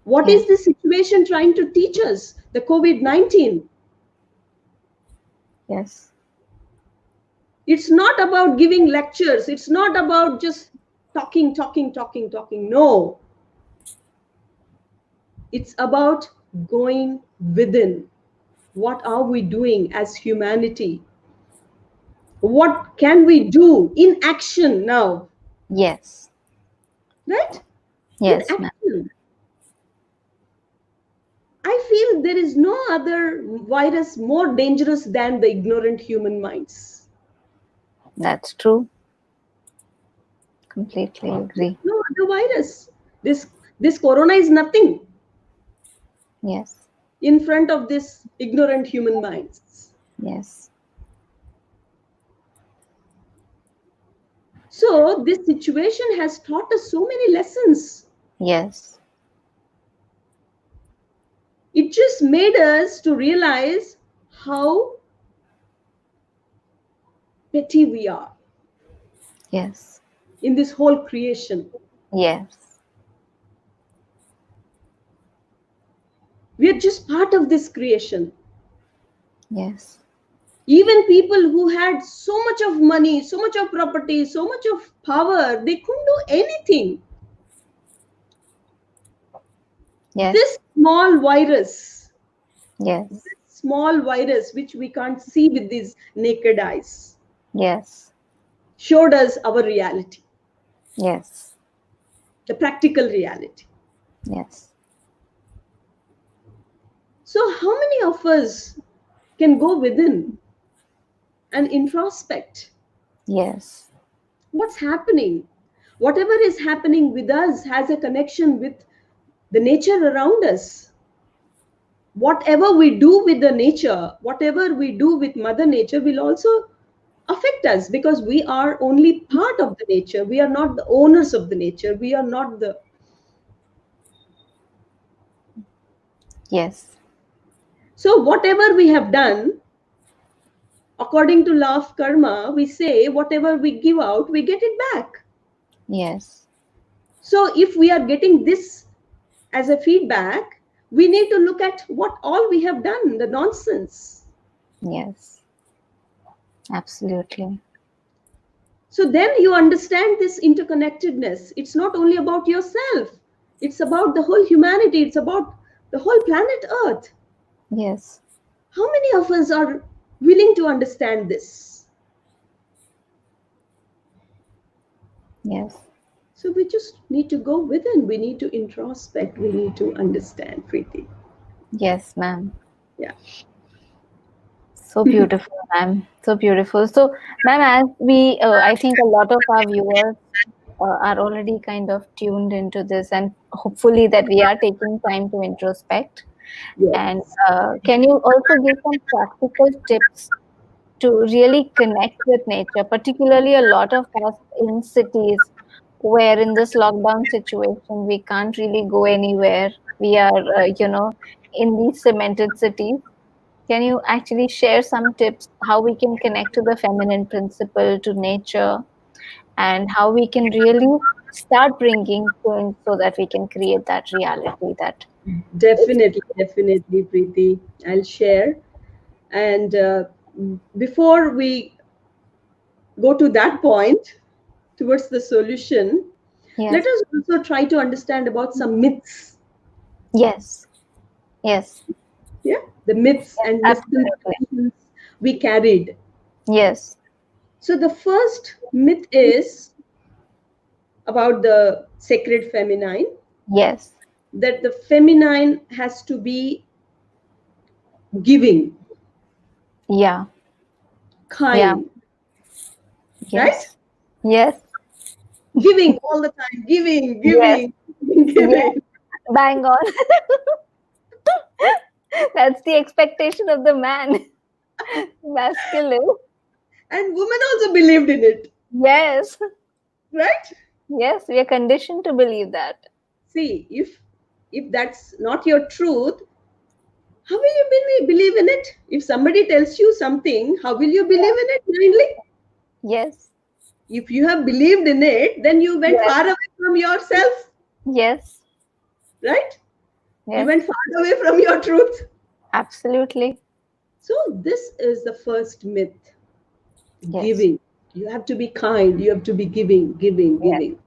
What is Yes. this situation trying to teach us? The COVID-19. Yes. It's not about giving lectures. It's not about just talking, talking, talking, talking. No, it's about going within. What are we doing as humanity? What can we do in action now? Yes. Right? In Yes, ma'am. action. I feel there is no other virus more dangerous than the ignorant human minds. That's true. Completely agree. No other virus. This corona is nothing Yes. in front of this ignorant human minds. Yes. So this situation has taught us so many lessons. Yes. It just made us to realize how petty we are Yes. in this whole creation. Yes. We are just part of this creation. Yes. Even people who had so much of money, so much of property, so much of power, they couldn't do anything. Yes. This small virus, Yes. small virus which we can't see with these naked eyes, Yes. showed us our reality, Yes. the practical reality. Yes. So, how many of us can go within and introspect Yes. what's happening? Whatever is happening with us has a connection with the nature around us. Whatever we do with the nature, whatever we do with Mother Nature will also affect us because we are only part of the nature. We are not the owners of the nature. We are not the. Yes. So, whatever we have done, according to law of karma, we say whatever we give out, we get it back. Yes. So, if we are getting this as a feedback, we need to look at what all we have done, the nonsense. Yes. Absolutely. So then you understand this interconnectedness. It's not only about yourself, it's about the whole humanity, it's about the whole planet Earth. Yes. How many of us are willing to understand this? Yes. So we just need to go within, we need to introspect, we need to understand, Preeti. Yes, ma'am. Yeah. So beautiful, ma'am. So beautiful. So, ma'am, as I think a lot of our viewers are already kind of tuned into this, and hopefully that we are taking time to introspect. And Yes. can you also give some practical tips to really connect with nature, particularly a lot of us in cities where in this lockdown situation we can't really go anywhere. We are, in these cemented cities. Can you actually share some tips how we can connect to the feminine principle, to nature, and how we can really start bringing change so that we can create that reality that is. Definitely, definitely, Preeti. I'll share. And before we go to that point towards the solution, let Yes, us also try to understand about some myths. yes, yes, Yeah, the myths yes, and absolutely. misconceptions we carried. Yes, So the first myth is about the sacred feminine, yes, that the feminine has to be giving, yeah, yeah, kind, right? yes, yes, Giving all the time, giving, yes, giving, yes, giving. bang on. That's the expectation of the man, masculine. And women also believed in it, Yes, right? yes, we are conditioned to believe that. See, if that's not your truth, how will you believe in it? If somebody tells you something, how will you believe Yeah. in it blindly? Yes, If you have believed in it, then you went yes, far away from yourself, yes, right? You yes, went far away from your truth. absolutely. So this is the first myth, Yes, giving. You have to be kind, you have to be giving, giving, yes, giving.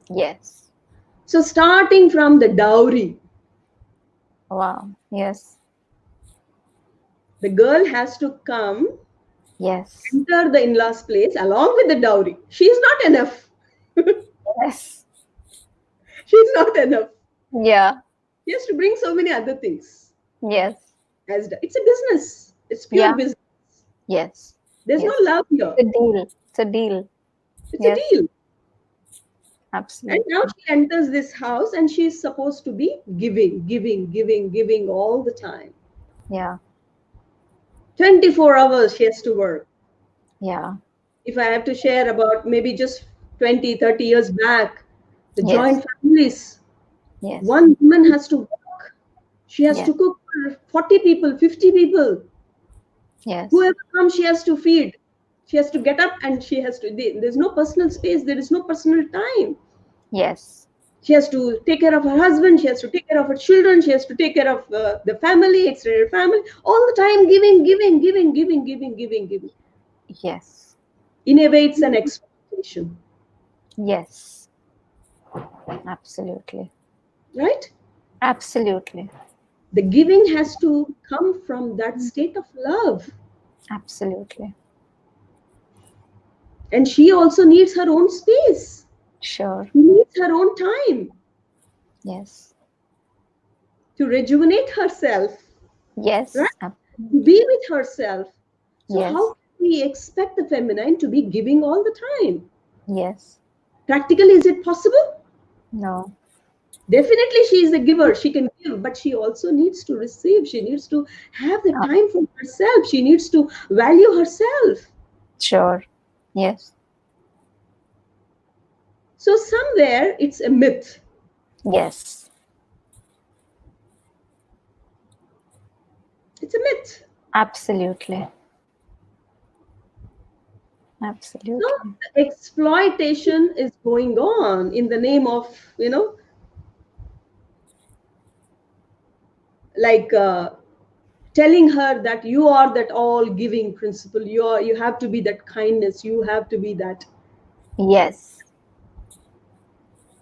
yes. So starting from the dowry, Wow. Yes, the girl has to come, yes, enter the in-laws place along with the dowry. She's not enough. yes. She's not enough. Yeah, She has to bring so many other things. yes, It's a business. It's pure yeah, business. yes, There's no yes. love here. It's a deal. It's a deal. It's a Yes, deal. And Absolutely. now she enters this house and she is supposed to be giving all the time. Yeah. 24 hours she has to work. Yeah. If I have to share about maybe just 20, 30 years back, the Yes. joint families, Yes. one woman has to work. She has Yes. to cook for 40 people, 50 people. Yes. Whoever comes, she has to feed. She has to get up and she has to, there's no personal space, there is no personal time. Yes. She has to take care of her husband, she has to take care of her children, she has to take care of the family, extended family, all the time giving. Yes. In a way, it's an expectation, Yes. Absolutely. right? Absolutely. The giving has to come from that state of love. Absolutely. And she also needs her own space. Sure. She needs her own time Yes. to rejuvenate herself, right? Yes. To be with herself. So, Yes. how can we expect the feminine to be giving all the time? Yes. Practically, is it possible? No. Definitely, she is a giver. She can give, but she also needs to receive. She needs to have the Uh, time for herself. She needs to value herself. sure. Yes. So, somewhere it's a myth. Yes. It's a myth. Absolutely. So, Absolutely. the exploitation is going on in the name of, like telling her that you are that all giving principle. You have to be that kindness. You have to be that. Yes.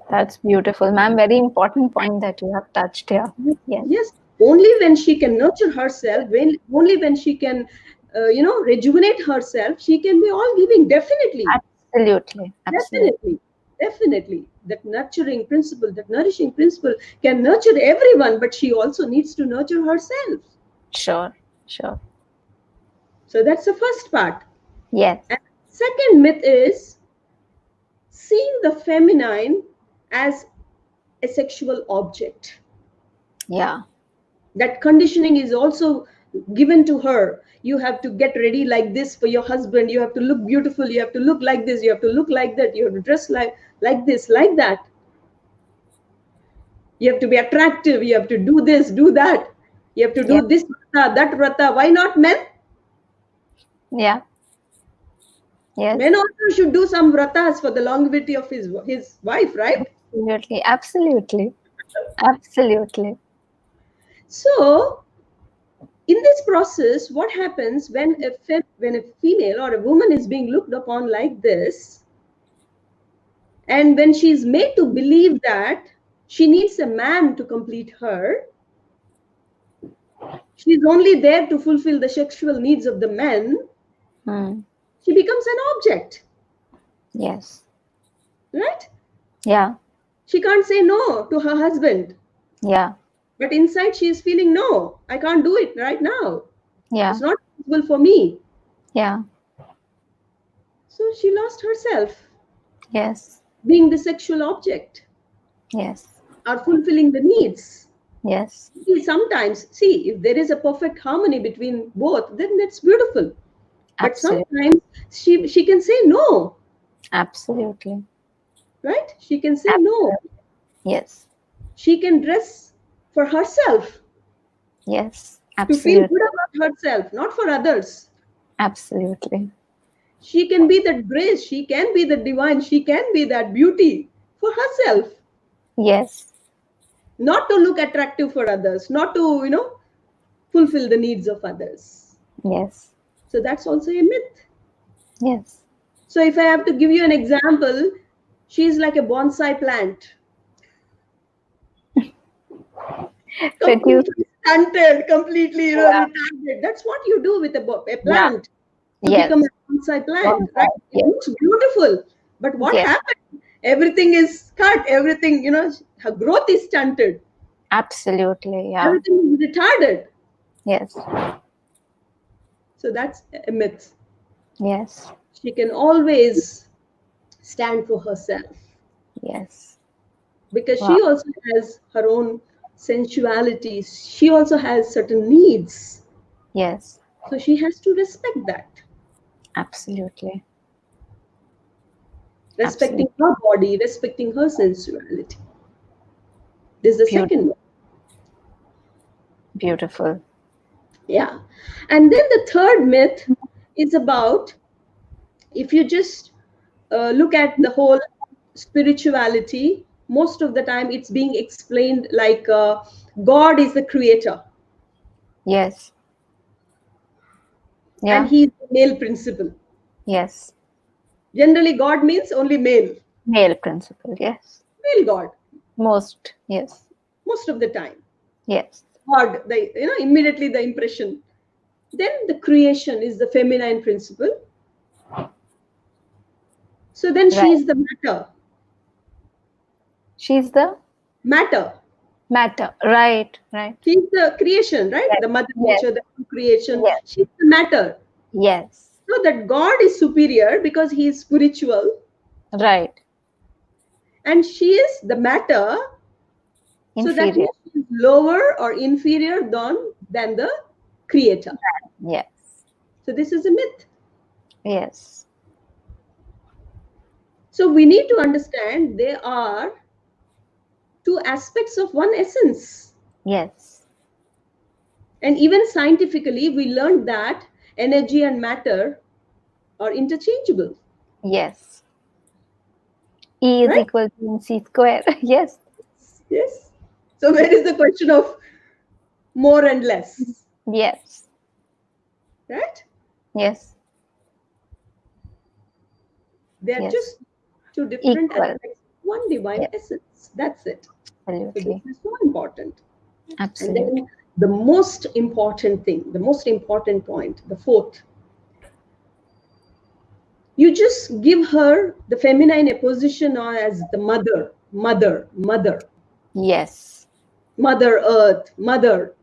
That's beautiful, ma'am. Very important point that you have touched here. Yes. Yes, only when she can nurture herself, only when she can, rejuvenate herself, she can be all giving. Definitely, Absolutely. Absolutely. definitely, definitely. That nurturing principle, that nourishing principle can nurture everyone, but she also needs to nurture herself. Sure. Sure. So that's the first part. Yes. And second myth is seeing the feminine as a sexual object. Yeah. That conditioning is also given to her. You have to get ready like this for your husband, you have to look beautiful, you have to look like this, you have to look like that, you have to dress like this, like that, you have to be attractive, you have to do this, do that, you have to Yeah. do this vrata, that vrata. Why not men? Yeah. Yes. Men also should do some vratas for the longevity of his wife, right? Absolutely. Absolutely. Absolutely. So in this process, what happens when when a female or a woman is being looked upon like this, and when she's made to believe that she needs a man to complete her, she's only there to fulfill the sexual needs of the men, Hmm. she becomes an object, Yes. right? Yeah. She can't say no to her husband, Yeah. but inside she is feeling, no, I can't do it right now. Yeah. It's not possible for me. Yeah. So she lost herself Yes. being the sexual object Yes. or fulfilling the needs. Yes. See, sometimes, see, if there is a perfect harmony between both, then that's beautiful. But Absolutely. sometimes she can say no, Absolutely. right? She can say no. Absolutely. Yes. She can dress for herself Yes. to feel Absolutely. good about herself, not for others. Absolutely. She can be that grace, she can be the divine, she can be that beauty for herself, Yes. not to look attractive for others, not to, fulfill the needs of others. Yes. So that's also a myth. Yes. So if I have to give you an example, she's like a bonsai plant, Pretty. completely stunted, completely, Yeah. retarded. That's what you do with a Yeah. plant to become Yes. a bonsai One plant, right? time. It Yes. looks beautiful, but what Yes. happened? Everything is cut. Everything, her growth is stunted. Absolutely. Yeah. Everything is retarded. Yes. So that's a myth. Yes. She can always stand for herself. Yes. because Wow. she also has her own sensuality. She also has certain needs. Yes. So she has to respect that, Absolutely. respecting Absolutely. her body, respecting her sensuality. This is the Beautiful. second one. Beautiful. Yeah. And then the third myth is about, if you just look at the whole spirituality, most of the time it's being explained like God is the creator Yes. and Yeah. he's the male principle. Yes. Generally, God means only male, Male principle. Yes. male God, Most. Yes. most of the time. Yes. God, immediately the impression. Then the creation is the feminine principle. So then she Right. is the matter, She's the matter. matter. Right. Right. She's the creation, right? Yes. The mother Yes. nature, the creation. Yes. She's the matter. Yes. So that God is superior because he is spiritual, Right. and she is the matter. So that Inferior. means she is lower or inferior than the creator. Yes. So this is a myth. Yes. So we need to understand there are two aspects of one essence. Yes. And even scientifically, we learned that energy and matter are interchangeable, Yes. E is right? equal to MC square. Yes. Yes. So where is the question of more and less, Yes. right? Yes. They are Yes. just two different Equal. aspects, one divine Yes. essence. That's it. So this Absolutely. is so important. And Absolutely. then the most important thing, the most important point, the fourth, you just give her the feminine position as the mother, mother, mother, Yes. mother earth, mother.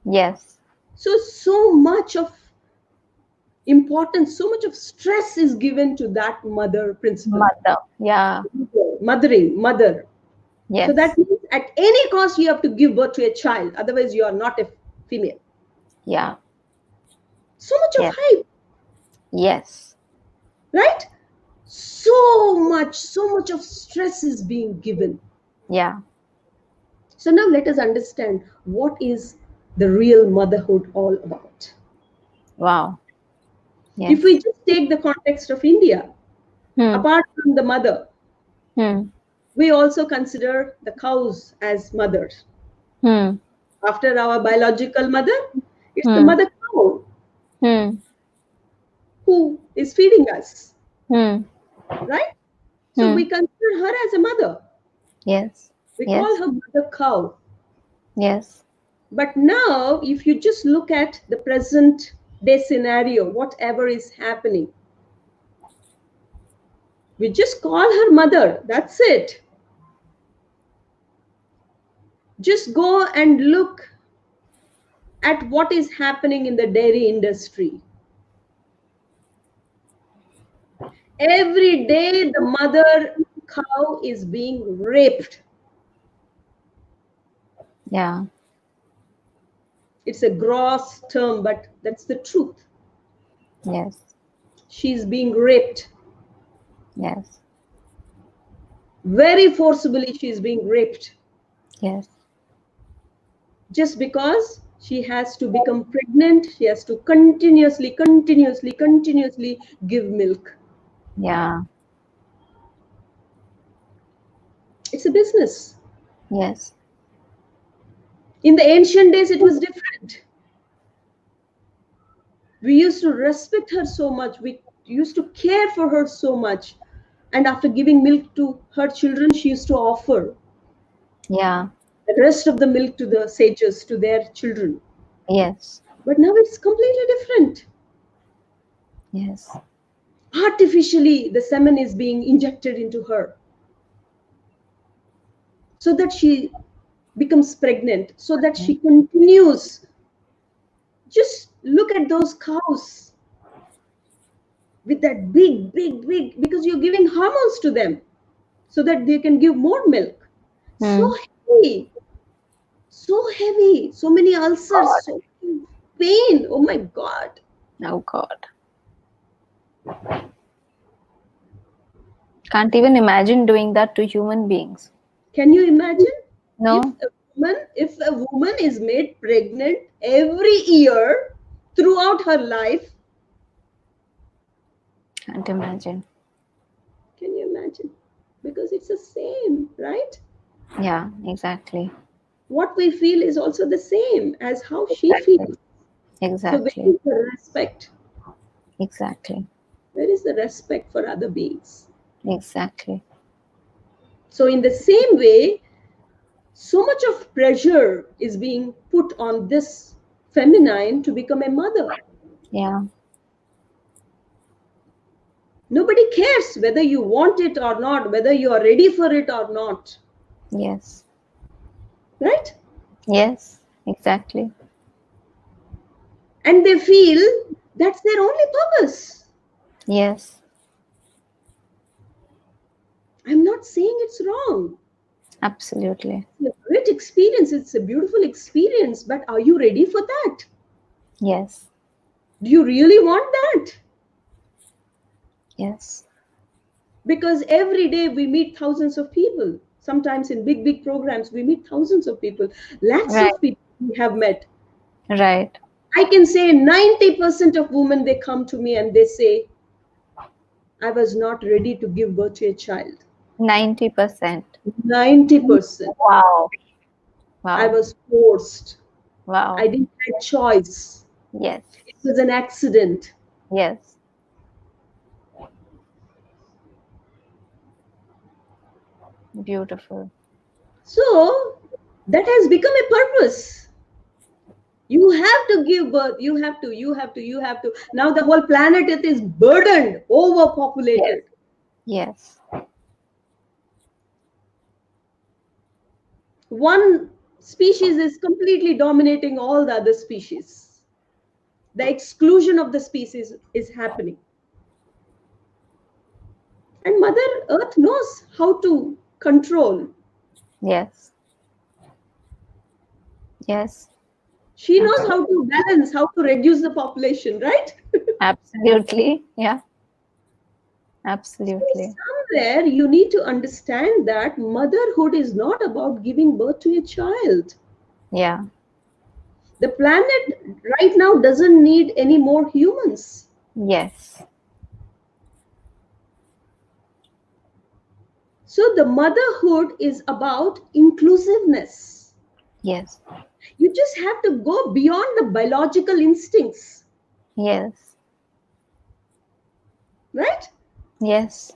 Yes. So much of importance, so much of stress is given to that mother principle. Mother. Yeah. Mothering, mother. So that Yes. means at any cost you have to give birth to a child, otherwise you are not a female. Yeah. So much of Yes. hype, Yes. right? So much of stress is being given. Yeah. So now let us understand what is the real motherhood all about. Wow. If we Yes. just take the context of India, Hmm. apart from the mother, Hmm. we also consider the cows as mothers. Hmm. After our biological mother, it's the Hmm. mother cow Hmm. who is feeding us, Hmm. right? So Hmm. we consider her as a mother. Yes. We call Yes. her mother cow. Yes. But now, if you just look at the present day scenario, whatever is happening, we just call her mother. That's it. Just go and look at what is happening in the dairy industry. Every day, the mother cow is being raped. Yeah. It's a gross term, but that's the truth. Yes. She's being raped. Yes. Very forcibly, she's being raped Yes. just because she has to become pregnant. She has to continuously give milk. Yeah. It's a business. Yes. In the ancient days, it was different. We used to respect her so much. We used to care for her so much. And after giving milk to her children, she used to offer Yeah. the rest of the milk to the sages, to their children. Yes. But now it's completely different. Yes. Artificially, the semen is being injected into her so that she becomes pregnant, so that she continues. Just look at those cows with that big, because you're giving hormones to them. so that they can give more milk. So Hmm. heavy, so heavy, so many ulcers, God. so many pain. Oh my God. Oh God. Can't even imagine doing that to human beings. Can you imagine if No, a woman is made pregnant every year throughout her life? can't imagine. Can you imagine? Because it's the same, right? Yeah, exactly. What we feel is also the same as how she Exactly. feels. So where Exactly. is the respect? Exactly. Where is the respect for other beings? Exactly. So in the same way, so much of pressure is being put on this feminine to become a mother. Yeah. Nobody cares whether you want it or not, whether you are ready for it or not, Yes. right? Yes. Exactly. And they feel that's their only purpose. Yes. I'm not saying it's wrong. Absolutely. It's a great experience, it's a beautiful experience, but are you ready for that? Yes. Do you really want that? Yes. Because every day we meet thousands of people. Sometimes in big, big programs, we meet thousands of people, lakhs Right. of people we have met. Right. I can say 90% of women, they come to me and they say, I was not ready to give birth to a child. 90%. 90%. Wow. I Wow. was forced. I Wow. didn't have choice. Yes. It was an accident. Yes. Beautiful. So that has become a purpose. You have to give birth. You have to. Now the whole planet it is burdened, Yes. overpopulated. Yes. One species is completely dominating all the other species. The exclusion of the species is happening. And Mother Earth knows how to control. Yes. Yes. She knows how Absolutely. to balance, how to reduce the population, right? Absolutely. Yeah. So Absolutely. somewhere you need to understand that motherhood is not about giving birth to a child. Yeah. The planet right now doesn't need any more humans. Yes. So the motherhood is about inclusiveness. Yes. You just have to go beyond the biological instincts, Yes. right? Yes.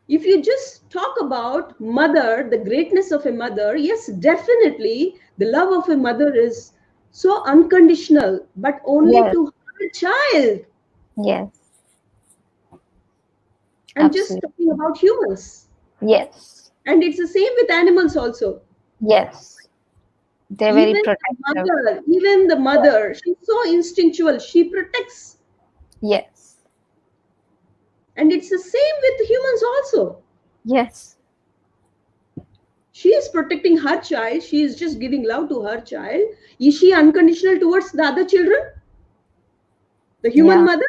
If you just talk about mother, the greatness of a mother, yes, definitely the love of a mother is so unconditional, but only Yes. to her child. Yes. I'm just Absolutely. talking about humans. Yes. And it's the same with animals also. Yes. They're very Even protective. even the mother, she's so instinctual. She protects. Yes. And it's the same with humans also. Yes. She is protecting her child. She is just giving love to her child. Is she unconditional towards the other children? The human Yeah. mother?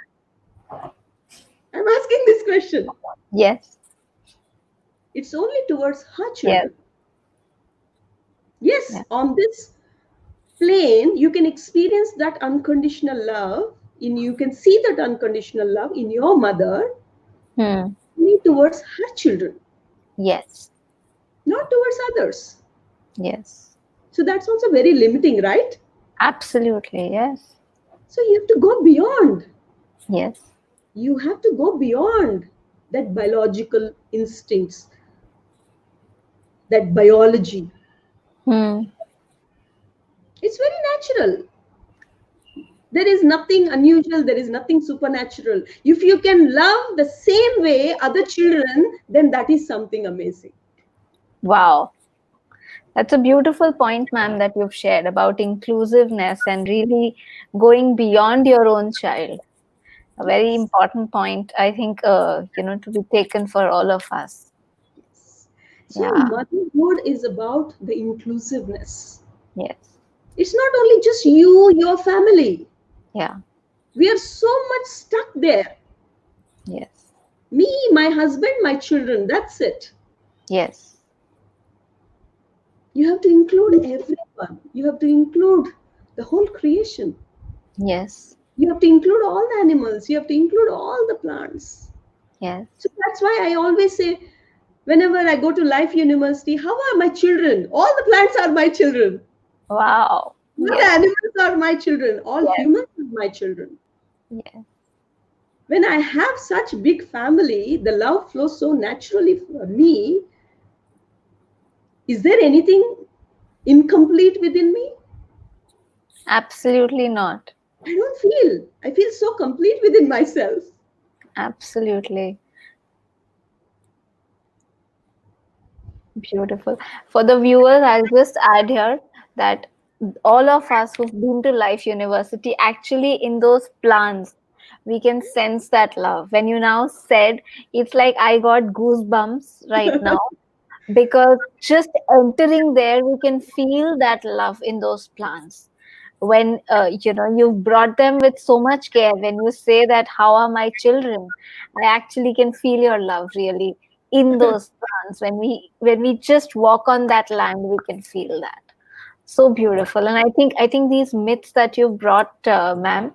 I'm asking this question. Yes. It's only towards her Yes. children. Yes, Yeah. on this plane, you can experience that unconditional love. You can see that unconditional love in your mother, Hmm. only towards her children, Yes. not towards others. Yes. So that's also very limiting, right? Absolutely. Yes. So you have to go beyond. Yes. You have to go beyond that biological instincts, that biology. Hmm. It's very natural. There is nothing unusual, there is nothing supernatural. If you can love the same way other children, then that is something amazing. Wow. That's a beautiful point, ma'am, that you've shared about inclusiveness and really going beyond your own child. A very Yes. important point, I think, to be taken for all of us. So Yeah. motherhood is about the inclusiveness. Yes. It's not only just you, your family. Yeah. We are so much stuck there. Yes. Me, my husband, my children, that's it. Yes. You have to include everyone. You have to include the whole creation. Yes. You have to include all the animals. You have to include all the plants. Yes. So that's why I always say, whenever I go to Life University, how are my children? All the plants are my children. Wow. All the Yes. animals are my children. All Yes. humans are my children. Yes. When I have such big family, the love flows so naturally for me. Is there anything incomplete within me? Absolutely not. I don't feel. I feel so complete within myself. Absolutely. Beautiful. For the viewers, I'll just add here that all of us who've been to Life University, actually, in those plants, we can sense that love. When you now said, it's like I got goosebumps right now, because just entering there, we can feel that love in those plants. When you've brought them with so much care, when you say that, how are my children, I actually can feel your love really in those plants. When we just walk on that land, we can feel that. So beautiful. And I think these myths that you've brought, ma'am,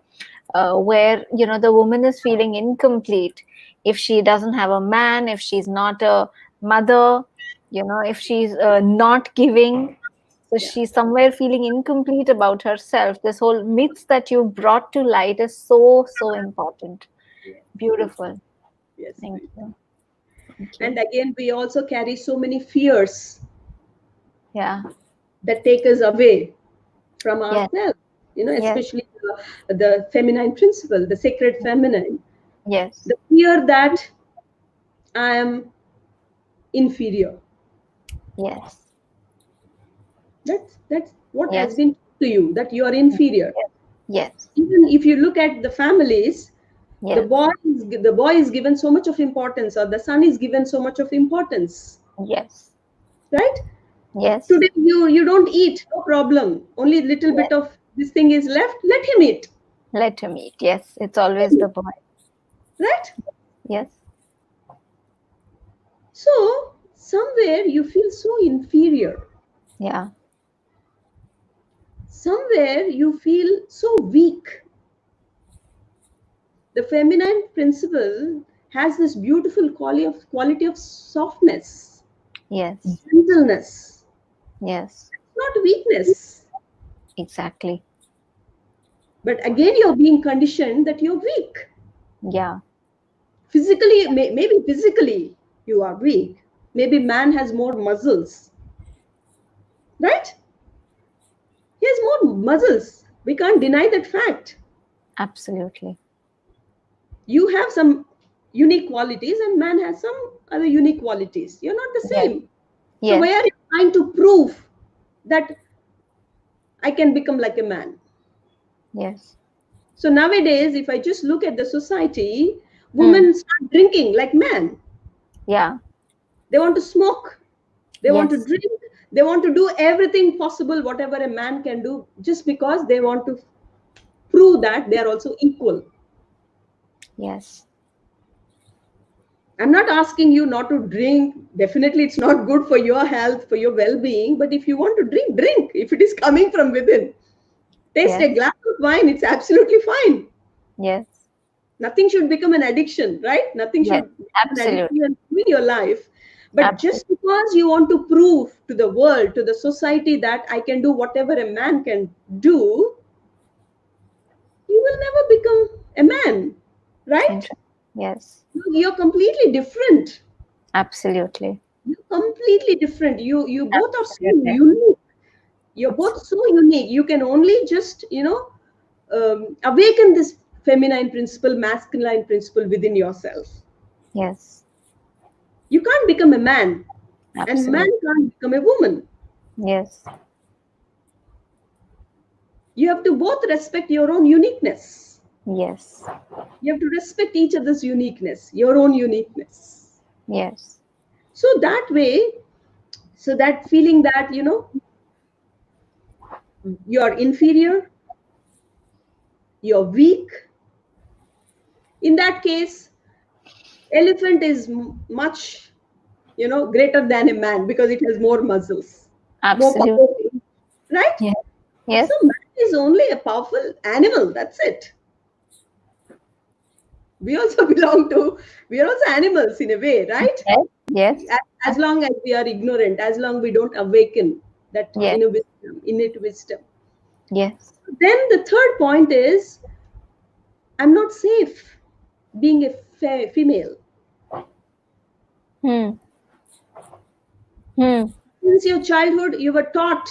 where the woman is feeling incomplete if she doesn't have a man, if she's not a mother, if she's not giving, so Yeah. she's somewhere feeling incomplete about herself. This whole myths that you've brought to light is so, so important. Yes. Yes. Beautiful. Yes. Thank you. Thank you. And again, we also carry so many fears Yeah. that take us away from Yes. ourselves. Yes. Especially the feminine principle, the sacred feminine. Yes. The fear that I am inferior. Yes. That's what has Yes. been told to you, that you are inferior. Yes. Yes. Even if you look at the families, the Yes. boy the boy is given so much of importance, or the son is given so much of importance, Yes. right? Yes. Today you don't eat, no problem. Only little Yes. bit of this thing is left. Let him eat. Let him eat. Yes. It's always the boy. Right? Yes. So somewhere you feel so inferior. Yeah. Somewhere you feel so weak. The feminine principle has this beautiful quality of softness, Yes. gentleness, Yes. not weakness. Exactly. But again, you're being conditioned that you're weak. Yeah. Physically, maybe physically you are weak. Maybe man has more muscles, right? He has more muscles. We can't deny that fact. Absolutely. You have some unique qualities, and man has some other unique qualities. You're not the Yes. same. So why Yes. are you trying to prove that I can become like a man? Yes. So nowadays, if I just look at the society, Mm. women start drinking like men. Yeah. They want to smoke. They want to Yes. drink. They want to do everything possible, whatever a man can do, just because they want to prove that they are also equal. Yes. I'm not asking you not to drink. Definitely, it's not good for your health, for your well being. But if you want to drink, drink. If it is coming from within, taste Yes. a glass of wine, it's absolutely fine. Yes. Nothing should become an addiction, right? Nothing Yes. should become an Absolutely. addiction in your life. But Absolutely. just because you want to prove to the world, to the society, that I can do whatever a man can do, you will never become a man, right? Interesting. Yes. You're completely different. Absolutely. You're completely different. You both are so Absolutely. unique. You're both Absolutely. so unique. You can only just awaken this feminine principle, masculine principle within yourself. Yes. You can't become a man, and man Absolutely. can't become a woman. Yes. You have to both respect your own uniqueness. Yes. You have to respect each other's uniqueness, your own uniqueness. Yes. So that way, So that feeling that, you're inferior, you're weak. In that case, elephant is much, greater than a man because it has more muscles, more Absolutely. powerful, right? Yes. Yes. So man is only a powerful animal. That's it. We also we are also animals in a way, right? Yes. Yes. As long as we are ignorant, as long we don't awaken that Yes. innate wisdom. Yes. Then the third point is, I'm not safe being a female. Hmm. Hmm. Since your childhood, you were taught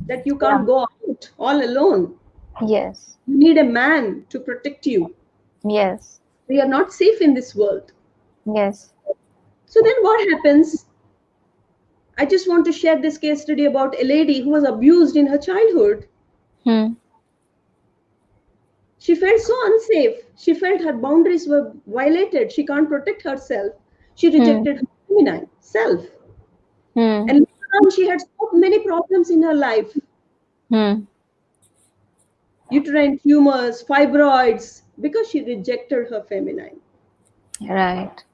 that you Yeah. can't go out all alone. Yes. You need a man to protect you. Yes. We are not safe in this world. Yes. So then what happens? I just want to share this case study about a lady who was abused in her childhood. Hmm. She felt so unsafe. She felt her boundaries were violated. She can't protect herself. She Hmm. rejected her feminine self. Hmm. And later on, she had so many problems in her life: Hmm. uterine tumors, fibroids, because she rejected her feminine. Right.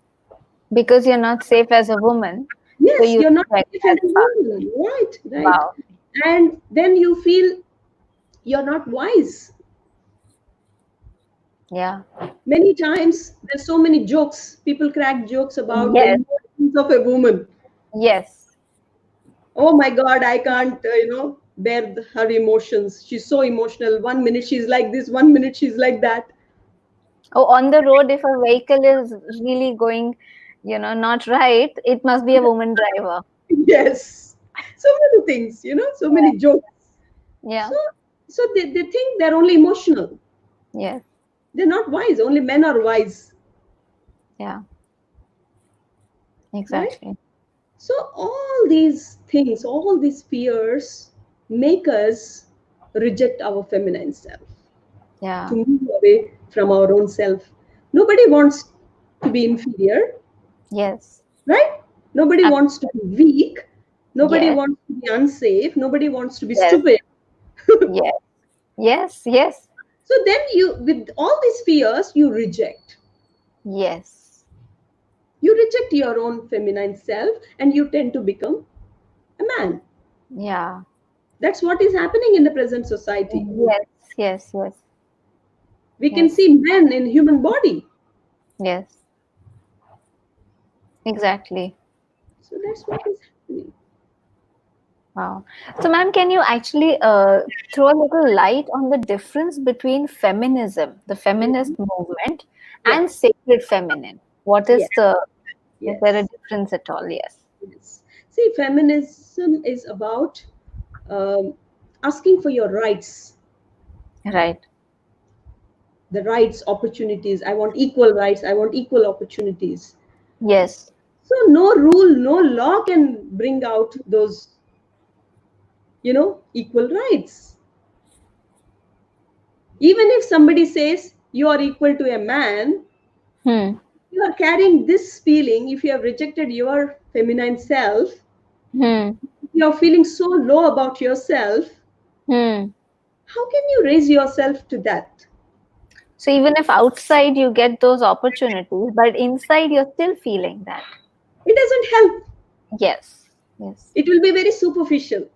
Because you're not safe as a woman, so Yes, you you're not reject safe as that a part. woman. Right, right. Wow. And then you feel you're not wise. Yeah. Many times, there's so many jokes. People crack jokes about the Yes. emotions of a woman. Yes. Oh my God, I can't, bear her emotions. She's so emotional. 1 minute she's like this, 1 minute she's like that. Oh, on the road, if a vehicle is really going, not right, it must be a woman driver. Yes. So many things, so many jokes. Yeah. So, so they think they're only emotional. Yes. They're not wise. Only men are wise, Yeah. right? Exactly. So all these things, all these fears make us reject our feminine self, Yeah. to move away from our own self. Nobody wants to be inferior, Yes. right? Nobody wants to Absolutely. be weak. Nobody Yes. wants to be unsafe. Nobody wants to be Yes. stupid. Yes. Yes. Yes. So then with all these fears, you reject. Yes. You reject your own feminine self and you tend to become a man. Yeah. That's what is happening in the present society. Yes. Yes. Yes. We can Yes. see men in human body. Yes. Exactly. So that's what is happening. Wow. So, ma'am, can you actually throw a little light on the difference between feminism, the feminist Mhm. movement, Yeah. and sacred feminine? What Yeah. is is there a Yes. difference at all? Yes. Yes. See, feminism is about um, asking for your rights, Right. the rights, opportunities. I want equal rights. I want equal opportunities. Yes. So no rule, no law can bring out those, equal rights. Even if somebody says you are equal to a man, Hmm. you are carrying this feeling. If you have rejected your feminine self, Hmm. you're feeling so low about yourself, Hmm. how can you raise yourself to that? So even if outside you get those opportunities, but inside you're still feeling that. It doesn't help. Yes. Yes. It will be very superficial.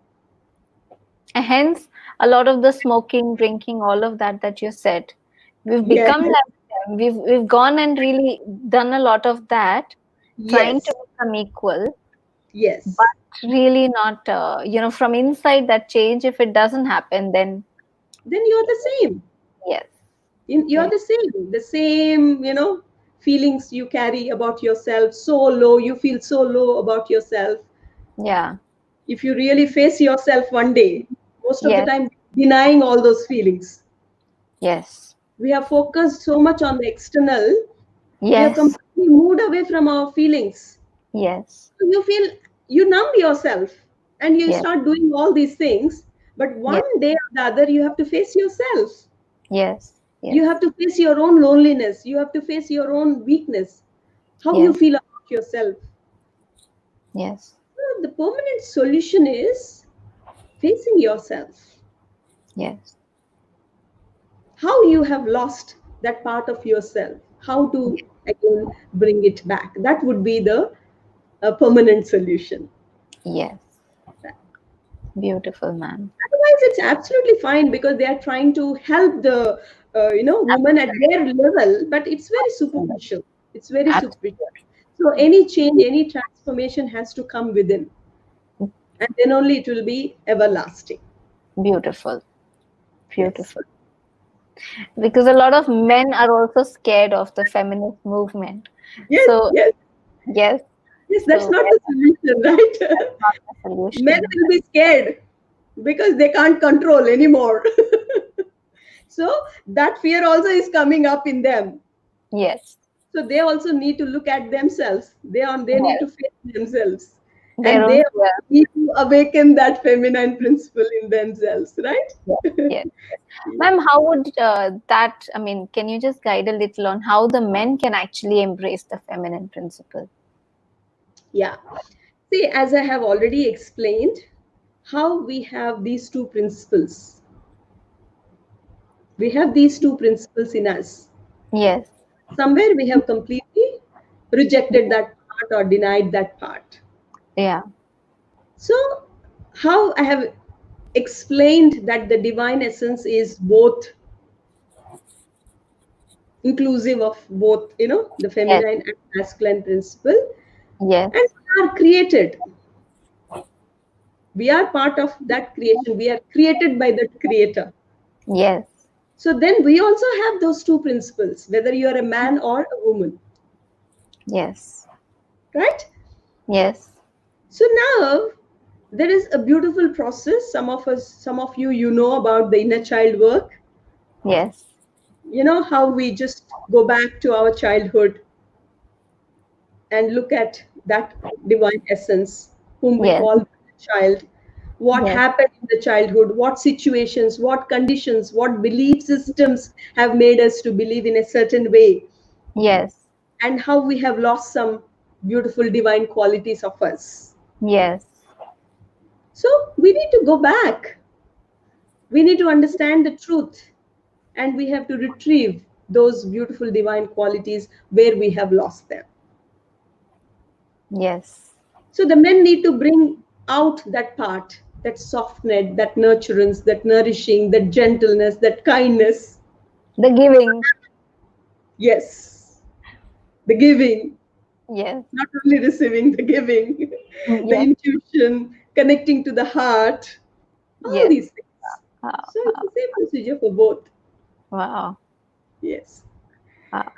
And hence, a lot of the smoking, drinking, all of that you said, we've Yes, become like them. We've gone and really done a lot of that, trying to yes, become equal, yes. but really not. From inside that change, if it doesn't happen, then Then you're the same. yes, You're very, the same, feelings you carry about yourself. So low, you feel so low about yourself. yeah, If you really face yourself one day, most of the yes, time, denying all those feelings. yes, We have focused so much on the external, we have yes, completely moved away from our feelings. yes, So you feel, you numb yourself and you yes, start doing all these things. But yes, one day or the other, you have to face yourself. yes, You yes, have to face your own loneliness. You have to face your own weakness, how you yes, feel about yourself. yes, the permanent solution is facing yourself. Yes. How you have lost that part of yourself, how to again bring it back. That would be the permanent solution. Yes. Beautiful, ma'am. Otherwise, it's absolutely fine because they are trying to help the woman at their level, but it's very superficial. It's very Absolutely. superficial. So any change, any transformation has to come within, and then only it will be everlasting. Beautiful. Yes, Beautiful. Because a lot of men are also scared of the feminist movement. yes, So, yes, yes. yes. So, That's not the solution, right? that's not the Men solution. will be scared because they can't control anymore. So that fear also is coming up in them. Yes. So they also need to look at themselves. They need Yes. to face themselves, Their and own they fear. need to awaken that feminine principle in themselves, right? Yes. Yes. Ma'am, how would that, I mean, can you just guide a little on how the men can actually embrace the feminine principle? Yeah. See, as I have already explained, how we have these two principles. We have these two principles in us. Yes. Somewhere we have completely rejected that part or denied that part. Yeah. So, how I have explained that the divine essence is both inclusive of both, the Yes. feminine and masculine principle, Yes. and we are created. We are part of that creation. We are created by the creator. Yes. So then we also have those two principles, whether you are a man or a woman, Yes. right? Yes. So now there is a beautiful process. Some of you, about the inner child work. Yes. You know how we just go back to our childhood and look at that divine essence, whom we Yes. call child. What Yes. happened in the childhood? What situations? What conditions? What belief systems have made us to believe in a certain way? Yes. And how we have lost some beautiful divine qualities of us. Yes. So we need to go back. We need to understand the truth, and we have to retrieve those beautiful divine qualities where we have lost them. Yes. So the men need to bring out that part, that softness, that nurturance, that nourishing, that gentleness, that kindness. The giving. Yes, the giving, Yes. not only receiving, the giving, the Yes. intuition, connecting to the heart, all Yes. these things. Wow. So it's Wow. the same procedure for both. Wow. Yes, Wow.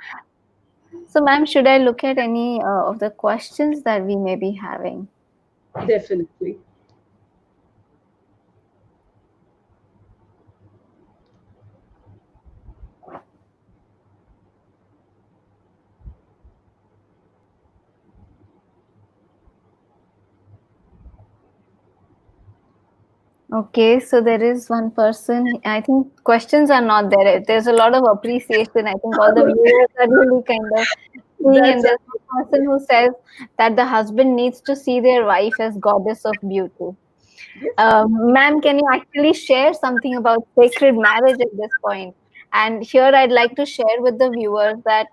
So, ma'am, should I look at any of the questions that we may be having? definitely. Okay, so there is one person. I think questions are not there. There's a lot of appreciation. I think all the viewers are really kind of seeing, and That's there's one person who says that the husband needs to see their wife as goddess of beauty. yes. Ma'am, can you actually share something about sacred marriage at this point? And here I'd like to share with the viewers that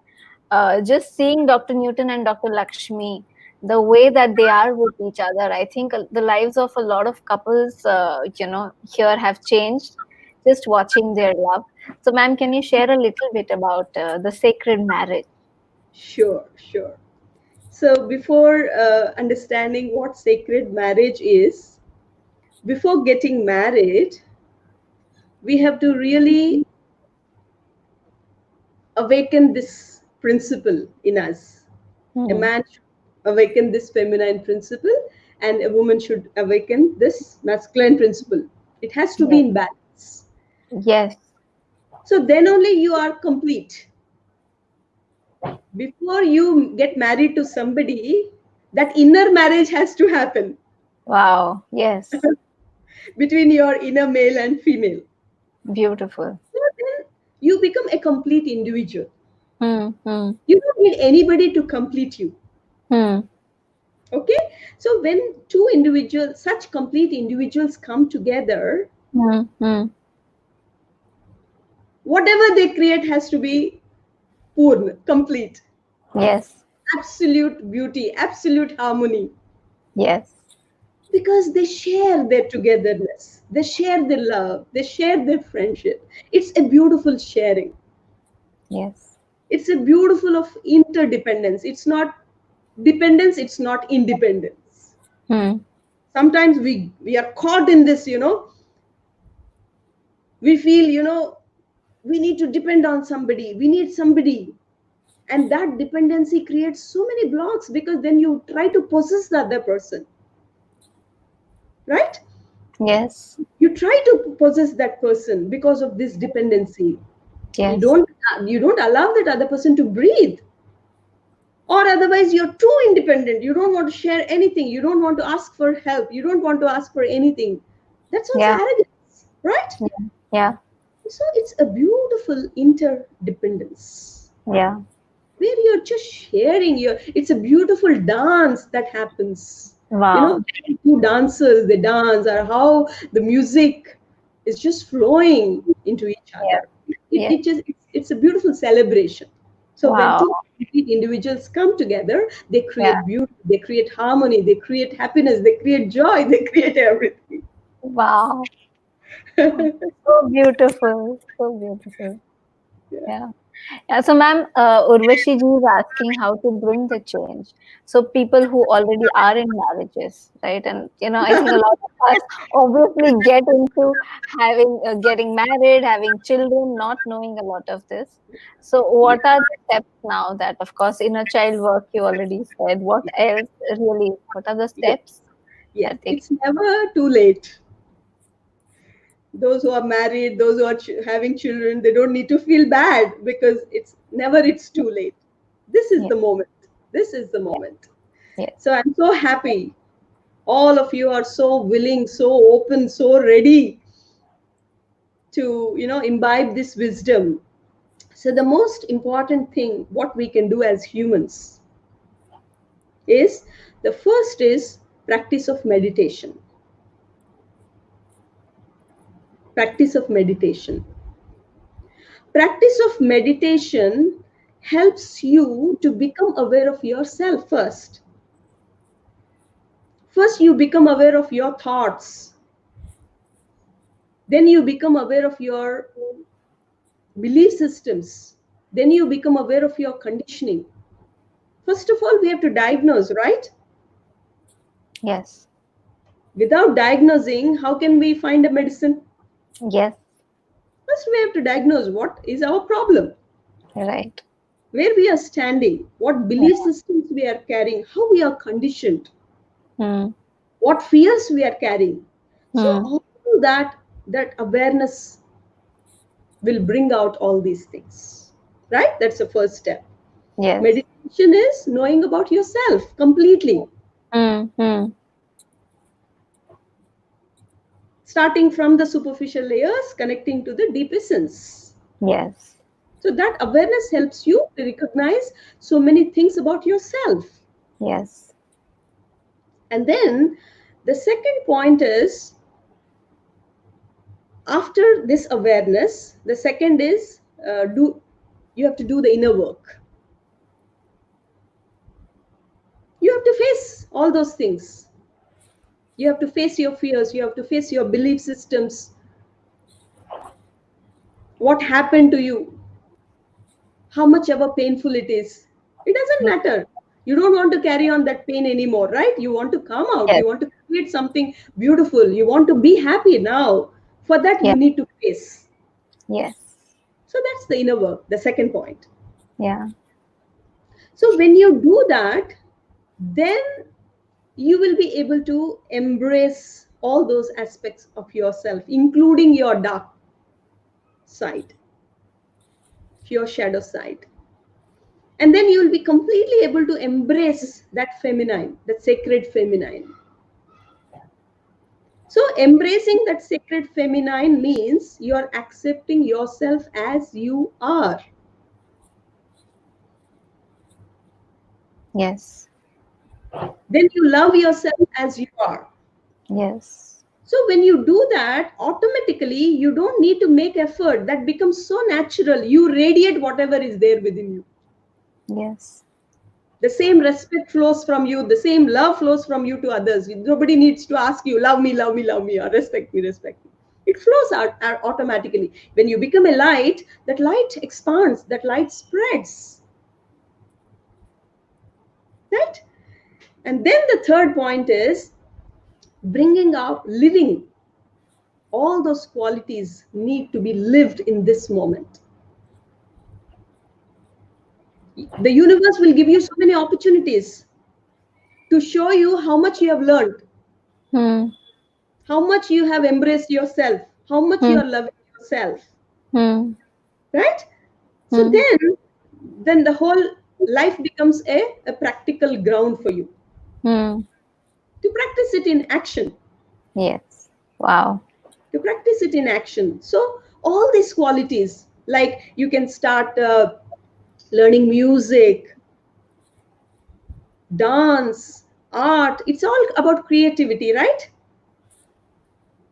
just seeing Dr. Newton and Dr. Lakshmi, the way that they are with each other, I think the lives of a lot of couples, here have changed just watching their love. So, ma'am, can you share a little bit about the sacred marriage? Sure, sure. So before understanding what sacred marriage is, before getting married, we have to really awaken this principle in us. A Hmm. man should awaken this feminine principle, and a woman should awaken this masculine principle. It has to be Yes. in balance. Yes. So then only you are complete. Before you get married to somebody, that inner marriage has to happen Wow. Yes. between your inner male and female. Beautiful. So then you become a complete individual. Hmm. Hmm. You don't need anybody to complete you. Hmm. Okay, so when two individuals, such complete individuals, come together, Mm-hmm. whatever they create has to be purna, complete, Yes. absolute beauty, absolute harmony, Yes. because they share their togetherness, they share their love, they share their friendship. It's a beautiful sharing. Yes. It's a beautiful of interdependence. It's not dependence, it's not independence. Hmm. Sometimes we are caught in this, we feel, we need to depend on somebody, we need somebody, and that dependency creates so many blocks, because then you try to possess the other person, right? Yes. You try to possess that person because of this dependency. you Yes. don't you don't allow that other person to breathe, or otherwise you're too independent, you don't want to share anything, you don't want to ask for help, you don't want to ask for anything. That's also Yeah. arrogance, right? Yeah. Yeah. So it's a beautiful interdependence Yeah. where you're just sharing your, it's a beautiful dance that happens. Wow. Two dancers, they dance, or how the music is just flowing into each Yeah. other. Yeah. It's a beautiful celebration. So when Wow. two complete individuals come together, they Yeah. create beauty, they create harmony, they create happiness, they create joy, they create everything. Wow. So beautiful. So beautiful. Yeah. Yeah. Yeah, so ma'am, Urvashi ji is asking how to bring the change. So people who already are in marriages, right? And I think a lot of us obviously get into getting married, having children, not knowing a lot of this. So what are the steps now that, of course, inner child work you already said. What else really? What are the Yes, steps yes, that they it's never too late. Those who are married, those who are having children, they don't need to feel bad, because it's too late. This is yeah, the moment. This is the yeah, moment. yes, So I'm so happy. All of you are so willing, so open, so ready to, imbibe this wisdom. So the most important thing what we can do as humans is, the first is practice of meditation. Practice of meditation. Practice of meditation helps you to become aware of yourself first. First, you become aware of your thoughts. Then, you become aware of your belief systems. Then, you become aware of your conditioning. First of all, we have to diagnose, right? yes, Without diagnosing, how can we find a medicine? yes, First, we have to diagnose what is our problem, right. where we are standing, what belief Yeah. systems we are carrying, how we are conditioned, Hmm. what fears we are carrying. So Hmm. all that awareness will bring out all these things, right? That's the first step. Yes. Meditation is knowing about yourself completely, Hmm. Hmm. starting from the superficial layers, connecting to the deep essence. Yes. So that awareness helps you to recognize so many things about yourself. Yes. And then the second point is, after this awareness, the second is, do you have to do the inner work. You have to face all those things. You have to face your fears, you have to face your belief systems, what happened to you, how much ever painful it is. It doesn't Ye- matter. You don't want to carry on that pain anymore, right? You want to come out, Yes. you want to create something beautiful, you want to be happy now. For that, Yeah. you need to face. Yes. So that's the inner work, the second point. Yeah. So when you do that, then you will be able to embrace all those aspects of yourself, including your dark side, your shadow side. And then you will be completely able to embrace that feminine, that sacred feminine. So embracing that sacred feminine means you're accepting yourself as you are. Yes. Then you love yourself as you are. Yes. So when you do that, automatically you don't need to make effort. That becomes so natural. You radiate whatever is there within you. Yes. The same respect flows from you, the same love flows from you to others. Nobody needs to ask you, love me, love me, love me, or respect me, respect me. It flows out automatically. When you become a light, that light expands, that light spreads, right? And then the third point is bringing out living. All those qualities need to be lived in this moment. The universe will give you so many opportunities to show you how much you have learned, Hmm. how much you have embraced yourself, how much you Hmm. are loving yourself, Hmm. right? So Hmm. then the whole life becomes a practical ground for you Hmm. to practice it in action, Yes. Wow. to practice it in action. So all these qualities, like you can start learning music, dance, art, it's all about creativity, right?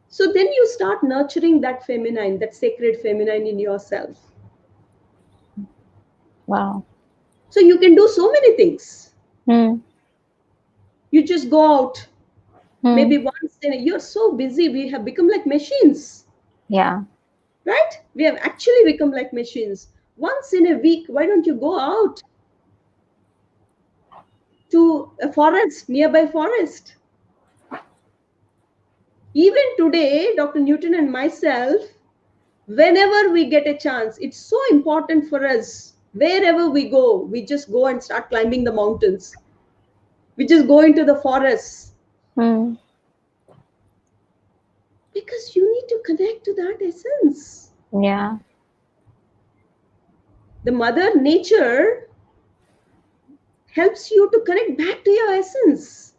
So then you start nurturing that feminine, that sacred feminine in yourself. Wow. So you can do so many things. Hmm. You just go out, Hmm. maybe once in a, you're so busy, we have become like machines, Yeah. right? We have actually become like machines. Once in a week, why don't you go out to a forest, nearby forest? Even today, Dr. Newton and myself, whenever we get a chance, it's so important for us. Wherever we go, we just go and start climbing the mountains. We just go into the forests Hmm. because you need to connect to that essence. Yeah. The mother nature helps you to connect back to your essence,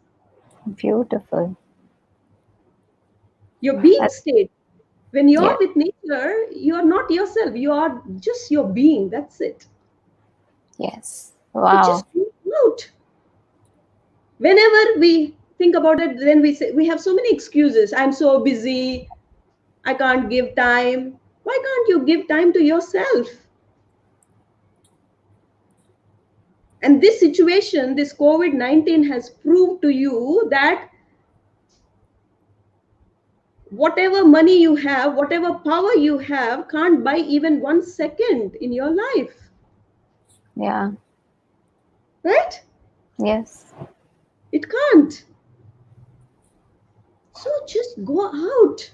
Beautiful. your being That, state. When you're yes. with nature, you are not yourself, you are just your being. That's it. Yes. So just Wow. go out. Whenever we think about it, then we say we have so many excuses. I'm so busy, I can't give time. Why can't you give time to yourself? And this situation, this COVID-19 has proved to you that whatever money you have, whatever power you have, can't buy even 1 second in your life, Yeah. right? Yes. It can't. So just go out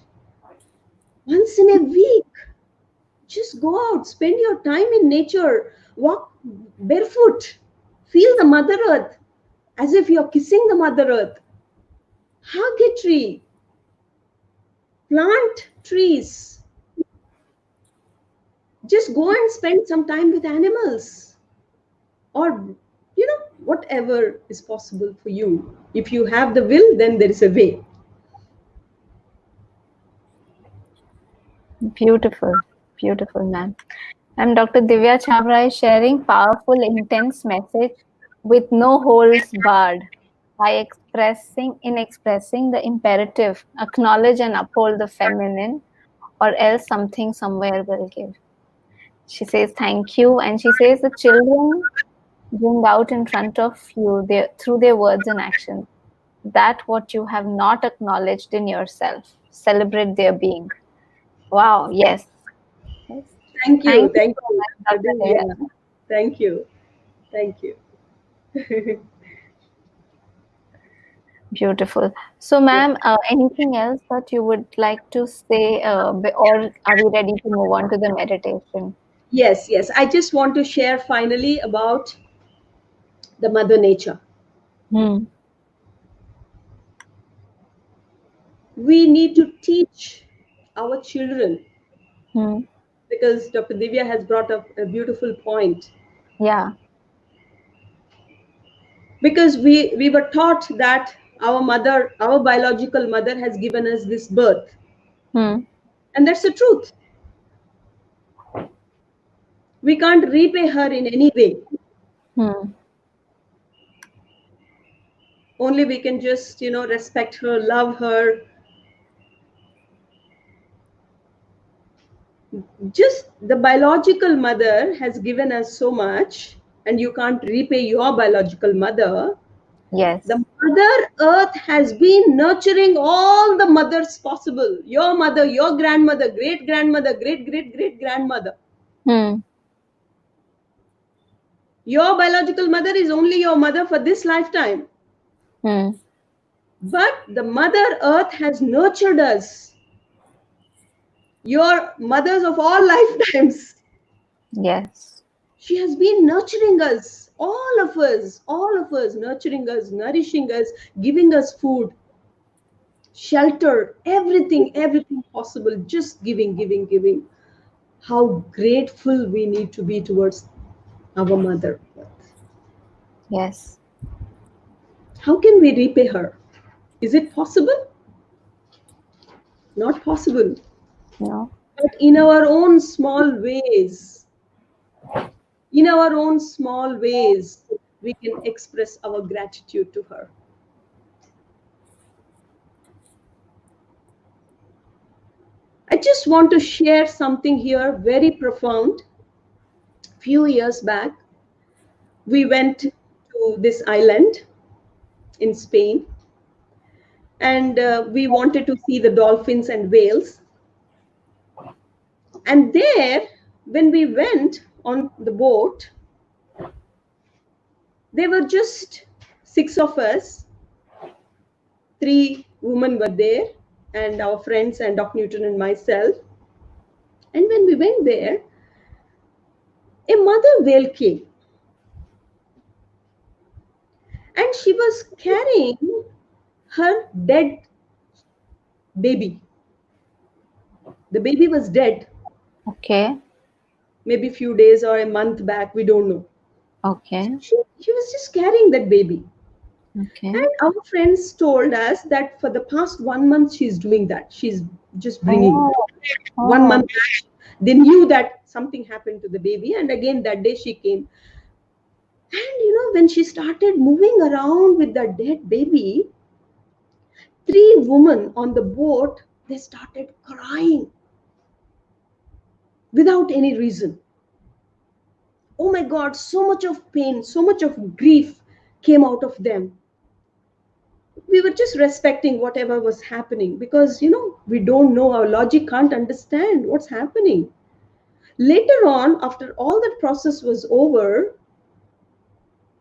once in a week. Just go out, spend your time in nature, walk barefoot, feel the Mother Earth as if you're kissing the Mother Earth. Hug a tree, plant trees, just go and spend some time with animals, or whatever is possible for you. If you have the will, then there is a way. Beautiful. Beautiful, ma'am. I'm Dr. Divya Chabra is sharing powerful, intense message with no holds barred by expressing the imperative, acknowledge and uphold the feminine, or else something somewhere will give. She says thank you, and she says the children bring out in front of you through their words and actions that what you have not acknowledged in yourself. Celebrate their being. Wow, yes. Yes. Thank you. Thank you Thank so you, much, Dr. Dr. Divya. Divya. Thank you. Thank you. Beautiful. So, ma'am, anything else that you would like to say, or are we ready to move on to the meditation? Yes, yes. I just want to share finally about the Mother Nature. Hmm. We need to teach our children, Hmm. because Dr. Divya has brought up a beautiful point. Yeah. Because we were taught that our mother, our biological mother, has given us this birth, Hmm. and that's the truth. We can't repay her in any way. Hmm. Only we can just, respect her, love her. Just the biological mother has given us so much, and you can't repay your biological mother. Yes. The Mother Earth has been nurturing all the mothers possible. Your mother, your grandmother, great grandmother, great great great grandmother. Hmm. Your biological mother is only your mother for this lifetime. Hmm. But the Mother Earth has nurtured us. Your mothers of all lifetimes. Yes. She has been nurturing us, all of us, nurturing us, nourishing us, giving us food, shelter, everything possible, just giving, giving, giving. How grateful we need to be towards our mother. Yes. How can we repay her? Is it possible? Not possible. No. But in our own small ways, in our own small ways, we can express our gratitude to her. I just want to share something here very profound. Few years back, we went to this island in Spain, and we wanted to see the dolphins and whales. And there, when we went on the boat, there were just six of us. Three women were there, and our friends, and Doc Newton and myself. And when we went there, a mother whale came, and she was carrying her dead baby. The baby was dead, Okay. maybe a few days or a month back, we don't know. Okay. She was just carrying that baby. Okay. And our friends told us that for the past 1 month, she's doing that. She's just bringing. Oh. 1 month Oh. back, they knew that something happened to the baby. And again, that day she came. And when she started moving around with the dead baby, three women on the boat, they started crying without any reason. Oh my God, so much of pain, so much of grief came out of them. We were just respecting whatever was happening because, we don't know, our logic can't understand what's happening. Later on, after all that process was over,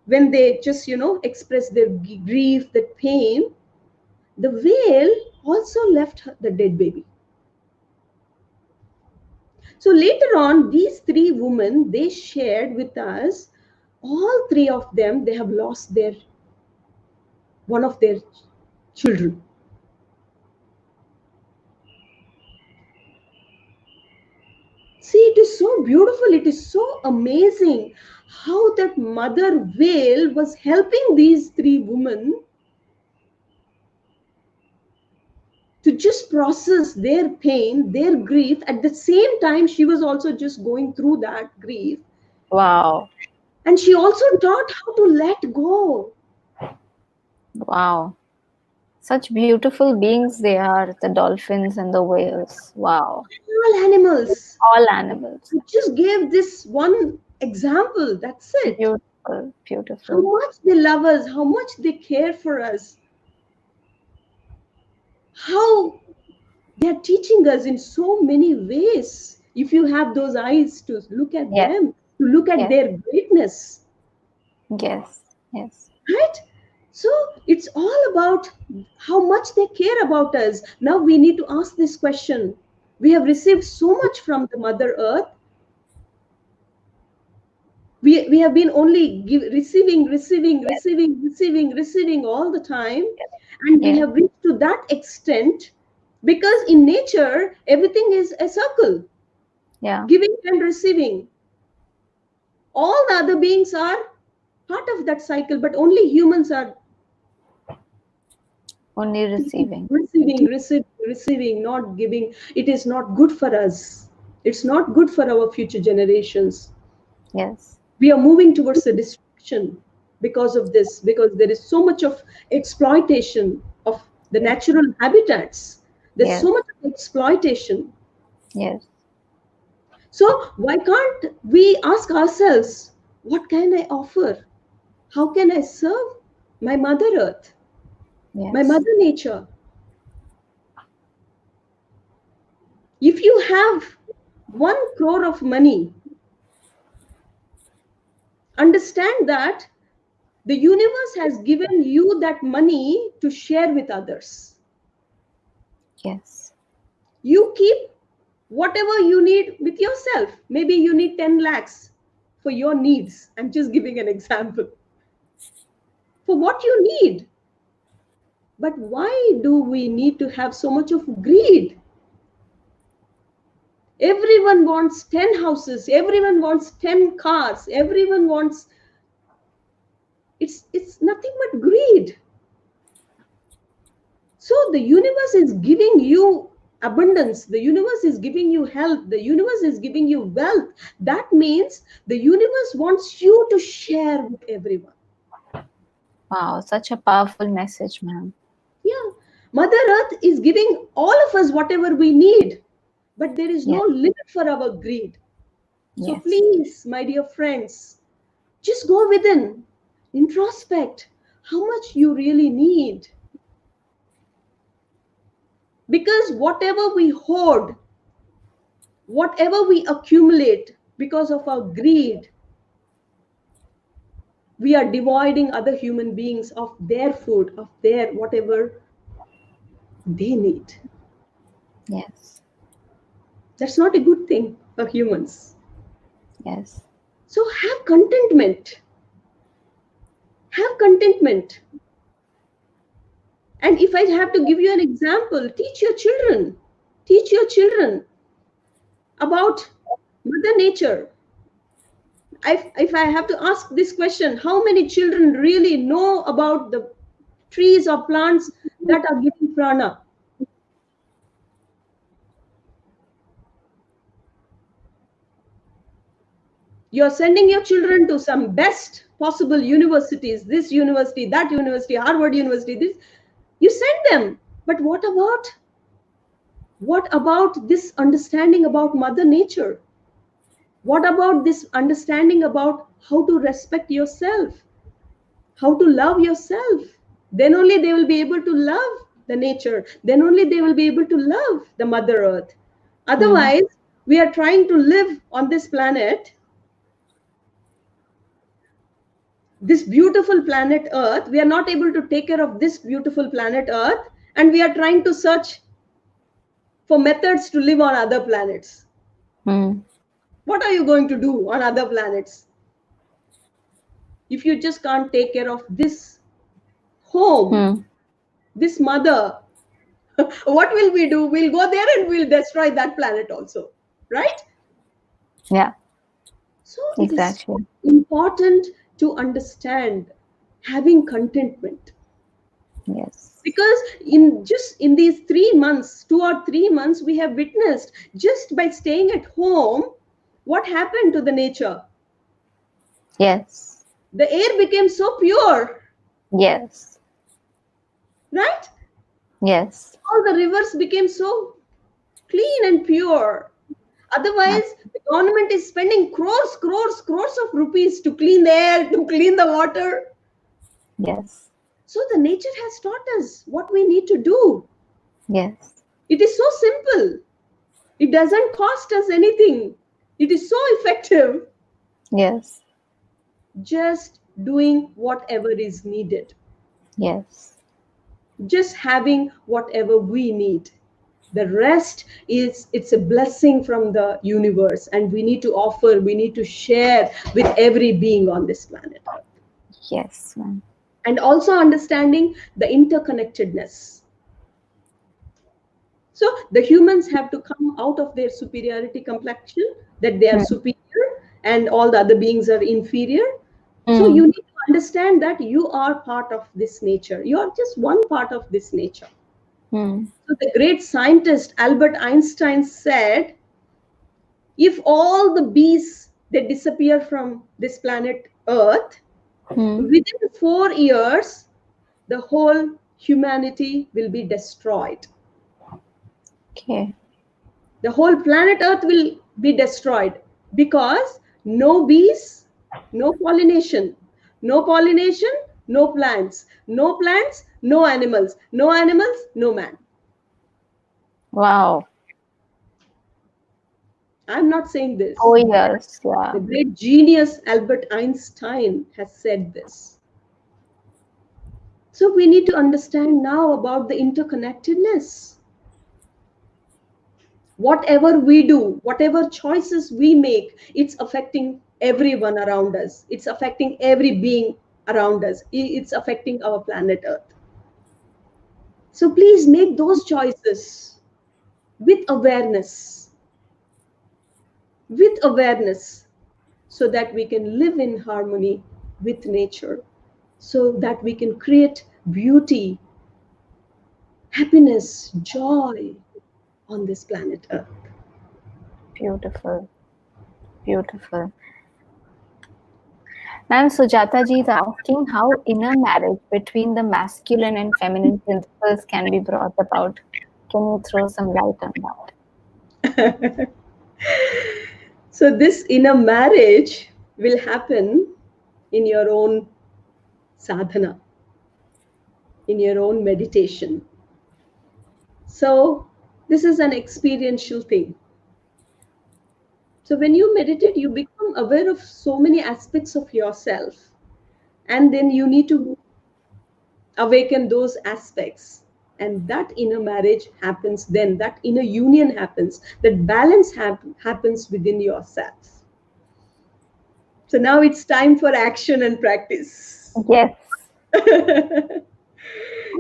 when they just, expressed their grief, that pain, the whale also left the dead baby. So later on, these three women, they shared with us, all three of them, they have lost their one of their children. See, it is so beautiful, it is so amazing how that mother whale was helping these three women to just process their pain, their grief. At the same time, she was also just going through that grief. Wow. And she also taught how to let go. Wow. Such beautiful beings they are, the dolphins and the whales. Wow. All animals. All animals. I just gave this one example. That's it. Beautiful. How Beautiful. much they love us, how much they care for us, how they're teaching us in so many ways. If you have those eyes to look at Yes. them, to look at Yes. their greatness, Yes. Yes. right? So it's all about how much they care about us. Now we need to ask this question. We have received so much from the Mother Earth. We have been only receiving all the time. And we Yes. have reached to that extent because in nature, everything is a circle, Yeah. giving and receiving. All the other beings are part of that cycle, but only humans are Only receiving. receiving, not giving. It is not good for us. It's not good for our future generations. Yes. We are moving towards a destruction because of this, because there is so much of exploitation of the natural habitats. There's Yes. so much of exploitation. Yes. So why can't we ask ourselves, what can I offer? How can I serve my Mother Earth, my Yes. Mother Nature? If you have 1 crore of money, understand that the universe has given you that money to share with others. Yes. You keep whatever you need with yourself. Maybe you need 10 lakhs for your needs. I'm just giving an example. For what you need. But why do we need to have so much of greed? Everyone wants 10 houses, everyone wants 10 cars, everyone wants, it's nothing but greed. So the universe is giving you abundance, the universe is giving you health, the universe is giving you wealth. That means the universe wants you to share with everyone. Wow, such a powerful message, ma'am. Yeah, Mother Earth is giving all of us whatever we need, but there is no Yes. limit for our greed. So Yes. please, my dear friends, just go within, introspect how much you really need. Because whatever we hoard, whatever we accumulate because of our greed, we are dividing other human beings of their food, of their whatever they need. Yes. That's not a good thing for humans. Yes. So have contentment. Have contentment. And if I have to give you an example, teach your children. Teach your children about Mother Nature. If I have to ask this question, how many children really know about the trees or plants that are giving prana? You're sending your children to some best possible universities, this university, that university, Harvard University, this. You send them. But what about this understanding about Mother Nature? What about this understanding about how to respect yourself, how to love yourself? Then only they will be able to love the nature. Then only they will be able to love the Mother Earth. Hmm. Otherwise, we are trying to live on this planet, this beautiful planet Earth. We are not able to take care of this beautiful planet Earth, and we are trying to search for methods to live on other planets. Hmm. What are you going to do on other planets if you just can't take care of this home, Hmm. this mother? What will we do? We'll go there and we'll destroy that planet also, right? Yeah. So it is so Exactly. important to understand having contentment. Yes. Because in these 3 months, 2 or 3 months, we have witnessed, just by staying at home, what happened to the nature. Yes. The air became so pure, Yes. right? Yes. All the rivers became so clean and pure. Ab- Otherwise, the government is spending crores of rupees to clean the air, to clean the water. Yes. So the nature has taught us what we need to do. Yes. It is so simple. It doesn't cost us anything. It is so effective. Yes. Just doing whatever is needed. Yes. Just having whatever we need. The rest is, it's a blessing from the universe, and we need to offer, we need to share with every being on this planet Earth. Yes, ma'am. And also understanding the interconnectedness. So the humans have to come out of their superiority complexion, that they are Hmm. superior and all the other beings are inferior. So Hmm. you need to understand that you are part of this nature. You are just one part of this nature. Hmm. So the great scientist Albert Einstein said, if all the bees they disappear from this planet Earth, Hmm. Within 4 years, the whole humanity will be destroyed. Okay. The whole planet Earth will be destroyed because no bees, no pollination. No pollination, no plants. No plants, no animals. No animals, no man. Wow. I'm not saying Oh this. yes, yeah. The great genius Albert Einstein has said this. So we need to understand now about the interconnectedness. Whatever we do, whatever choices we make, it's affecting everyone around us. It's affecting every being around us. It's affecting our planet Earth. So please make those choices with awareness, with awareness, so that we can live in harmony with nature, so that we can create beauty, happiness, joy on this planet Earth. Beautiful. Beautiful. Ma'am, Sujata ji is asking how inner marriage between the masculine and feminine principles can be brought about. Can you throw some light on that? So, this inner marriage will happen in your own sadhana, in your own meditation. So, this is an experiential thing. So, when you meditate, you become aware of so many aspects of yourself, and then you need to awaken those aspects. And that inner marriage happens then, that inner union happens, that balance happens within yourself. So, now it's time for action and practice. Yes.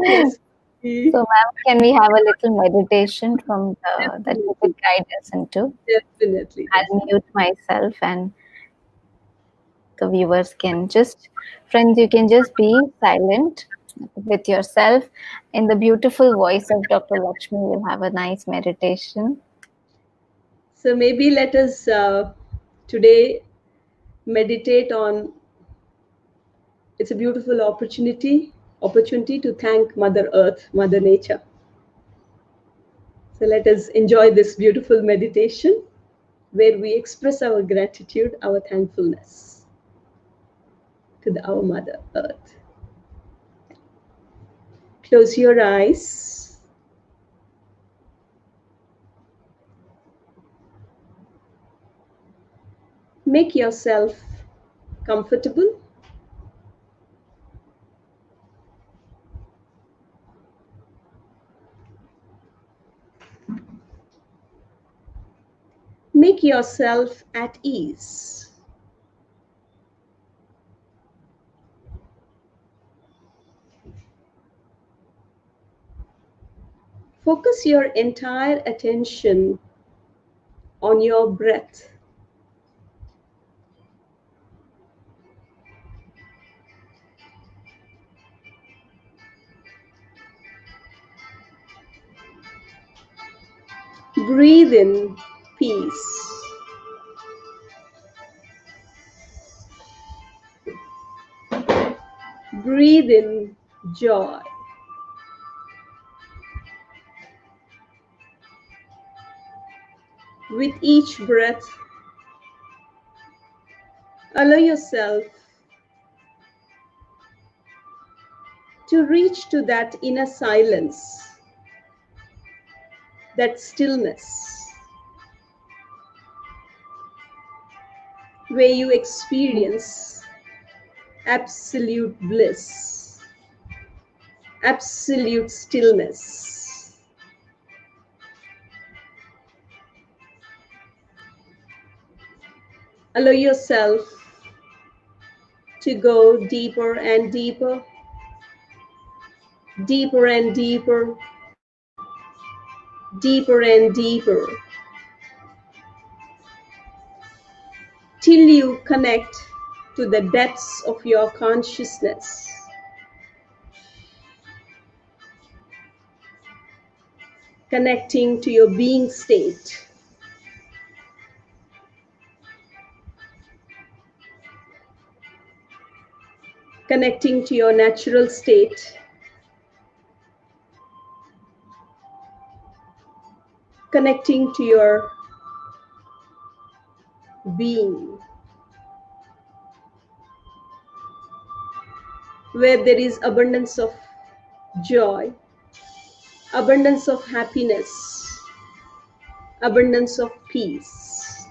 Yes, So, ma'am, can we have a little meditation from that you could definitely, guide us into? definitely, I'll definitely. mute myself and the viewers can just, friends, you can just be silent with yourself. In the beautiful voice of Dr. Lakshmi, we'll have a nice meditation. So maybe let us today meditate on. It's a beautiful opportunity to thank Mother Earth, Mother Nature. So let us enjoy this beautiful meditation where we express our gratitude, our thankfulness to our Mother Earth. Close your eyes. Make yourself comfortable. Make yourself at ease. Focus your entire attention on your breath. Breathe in peace. Breathe in joy. With each breath, allow yourself to reach to that inner silence, that stillness, where you experience absolute bliss, absolute stillness. Allow yourself to go deeper and deeper, deeper and deeper, deeper and deeper, till you connect to the depths of your consciousness, connecting to your being state. connecting to your natural state, connecting to your being, where there is abundance of joy, abundance of happiness, abundance of peace.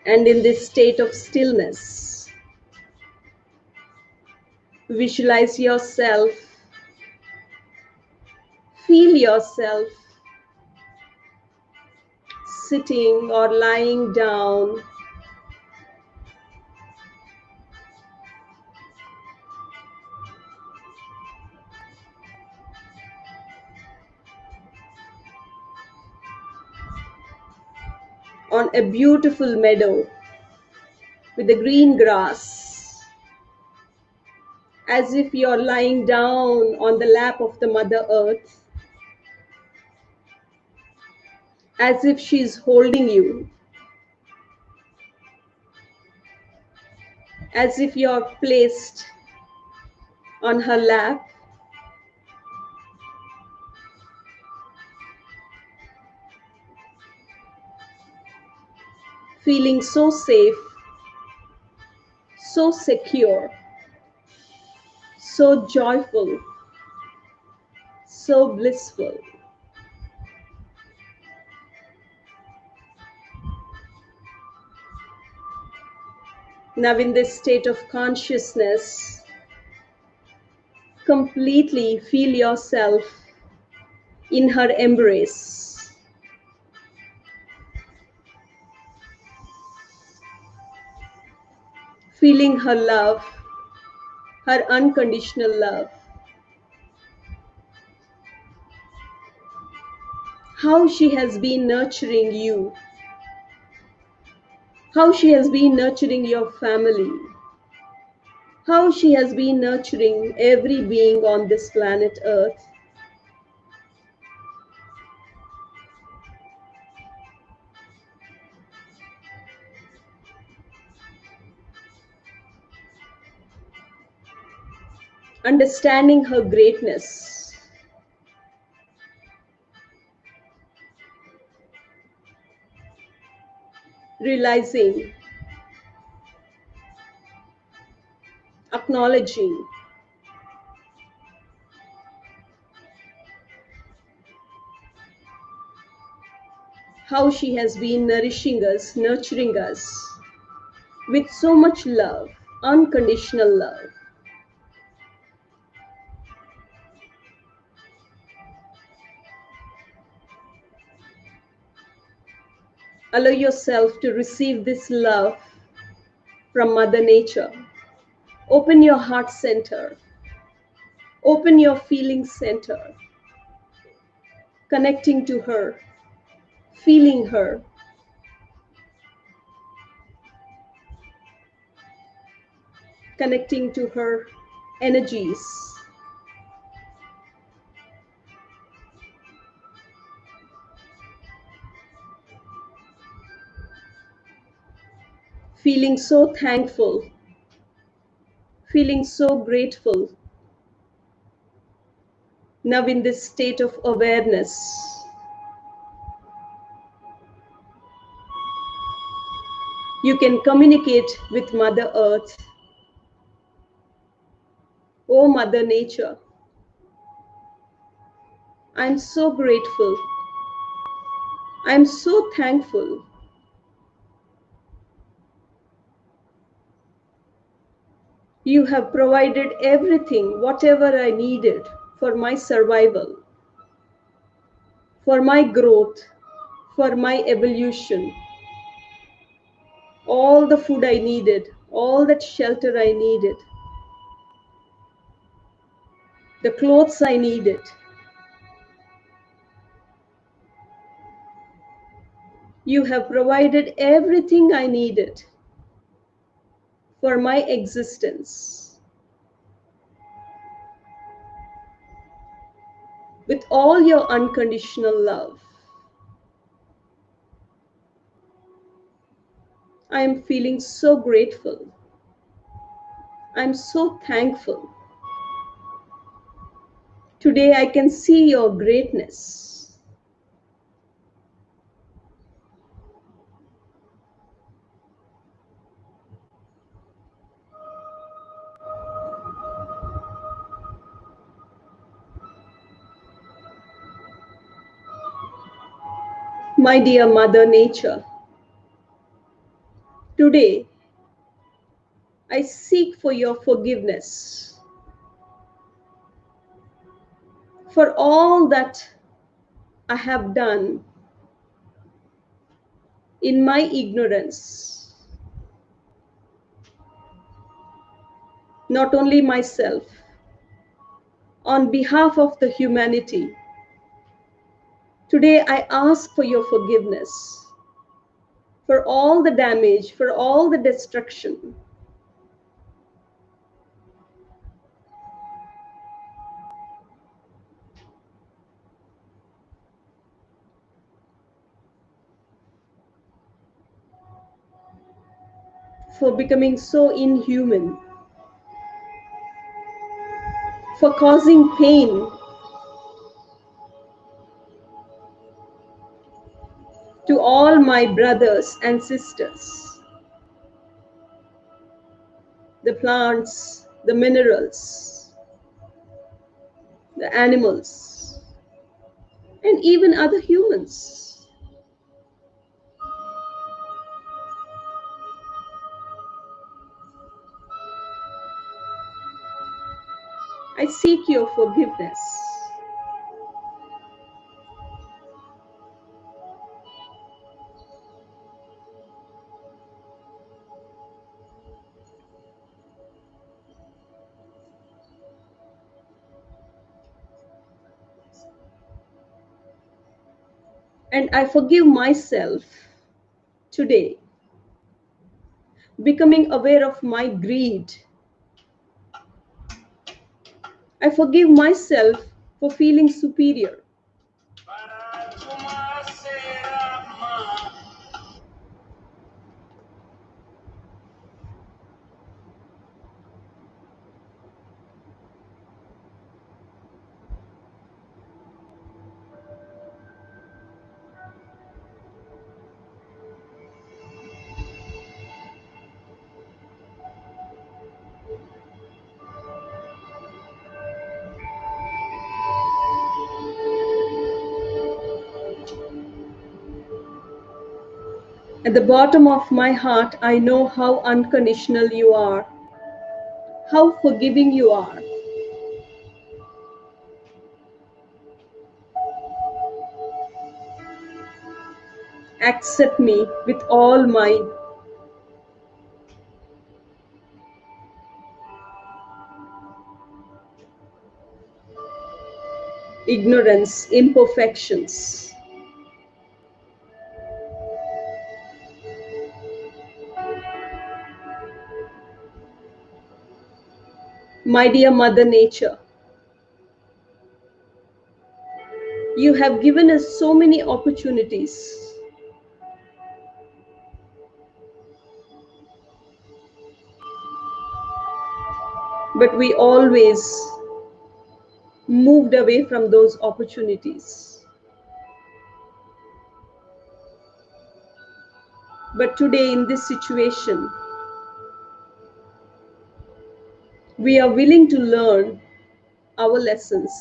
And in this state of stillness, visualize yourself, feel yourself sitting or lying down on a beautiful meadow with the green grass, as if you're lying down on the lap of the Mother Earth, as if she's holding you, as if you're placed on her lap, feeling so safe, so secure, so joyful, so blissful. Now, in this state of consciousness, completely feel yourself in her embrace. Feeling her love, her unconditional love. How she has been nurturing you. How she has been nurturing your family. How she has been nurturing every being on this planet Earth. Understanding her greatness. Realizing, acknowledging how she has been nourishing us, nurturing us with so much love, unconditional love. Allow yourself to receive this love from Mother Nature. Open your heart center. Open your feeling center. Connecting to her, feeling her, connecting to her energies. Feeling so thankful, feeling so grateful. Now, in this state of awareness, you can communicate with Mother Earth. Oh, Mother Nature, I'm so grateful. I'm so thankful. You have provided everything, whatever I needed for my survival, for my growth, for my evolution. All the food I needed, all that shelter I needed, the clothes I needed. You have provided everything I needed for my existence. with all your unconditional love. I am feeling so grateful. I'm so thankful. Today I can see your greatness. My dear Mother Nature, today I seek for your forgiveness for all that I have done in my ignorance, not only myself, on behalf of the humanity. Today I ask for your forgiveness for all the damage, for all the destruction, for becoming so inhuman, for causing pain to all my brothers and sisters, the plants, the minerals, the animals, and even other humans. I seek your forgiveness. And I forgive myself today, becoming aware of my greed. I forgive myself for feeling superior. At the bottom of my heart, I know how unconditional you are, how forgiving you are. Accept me with all my ignorance, imperfections. My dear Mother Nature, you have given us so many opportunities, but we always moved away from those opportunities. But today, in this situation, we are willing to learn our lessons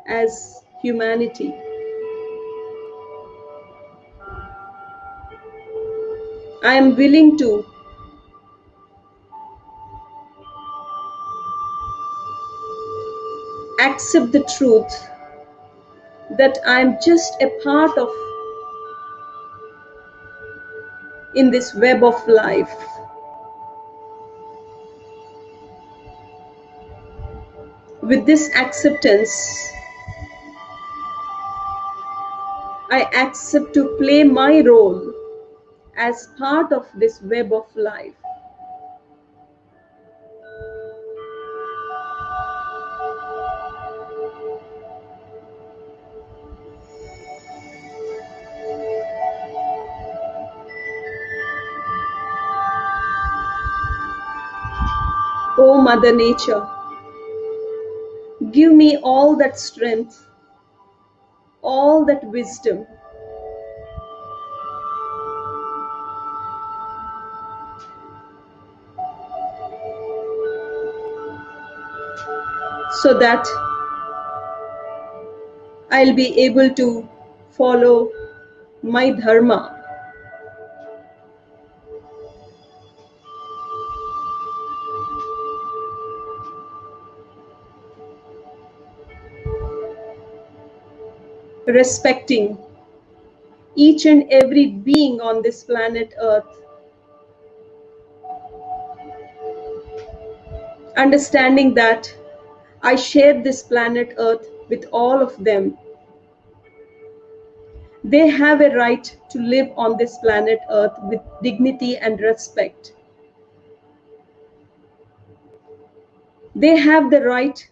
as humanity. I am willing to accept the truth that I am just a part of in this web of life. With this acceptance, I accept to play my role as part of this web of life. O Mother Nature, give me all that strength, all that wisdom, so that I'll be able to follow my dharma, respecting each and every being on this planet Earth, understanding that I share this planet Earth with all of them. They have a right to live on this planet Earth with dignity and respect. They have the right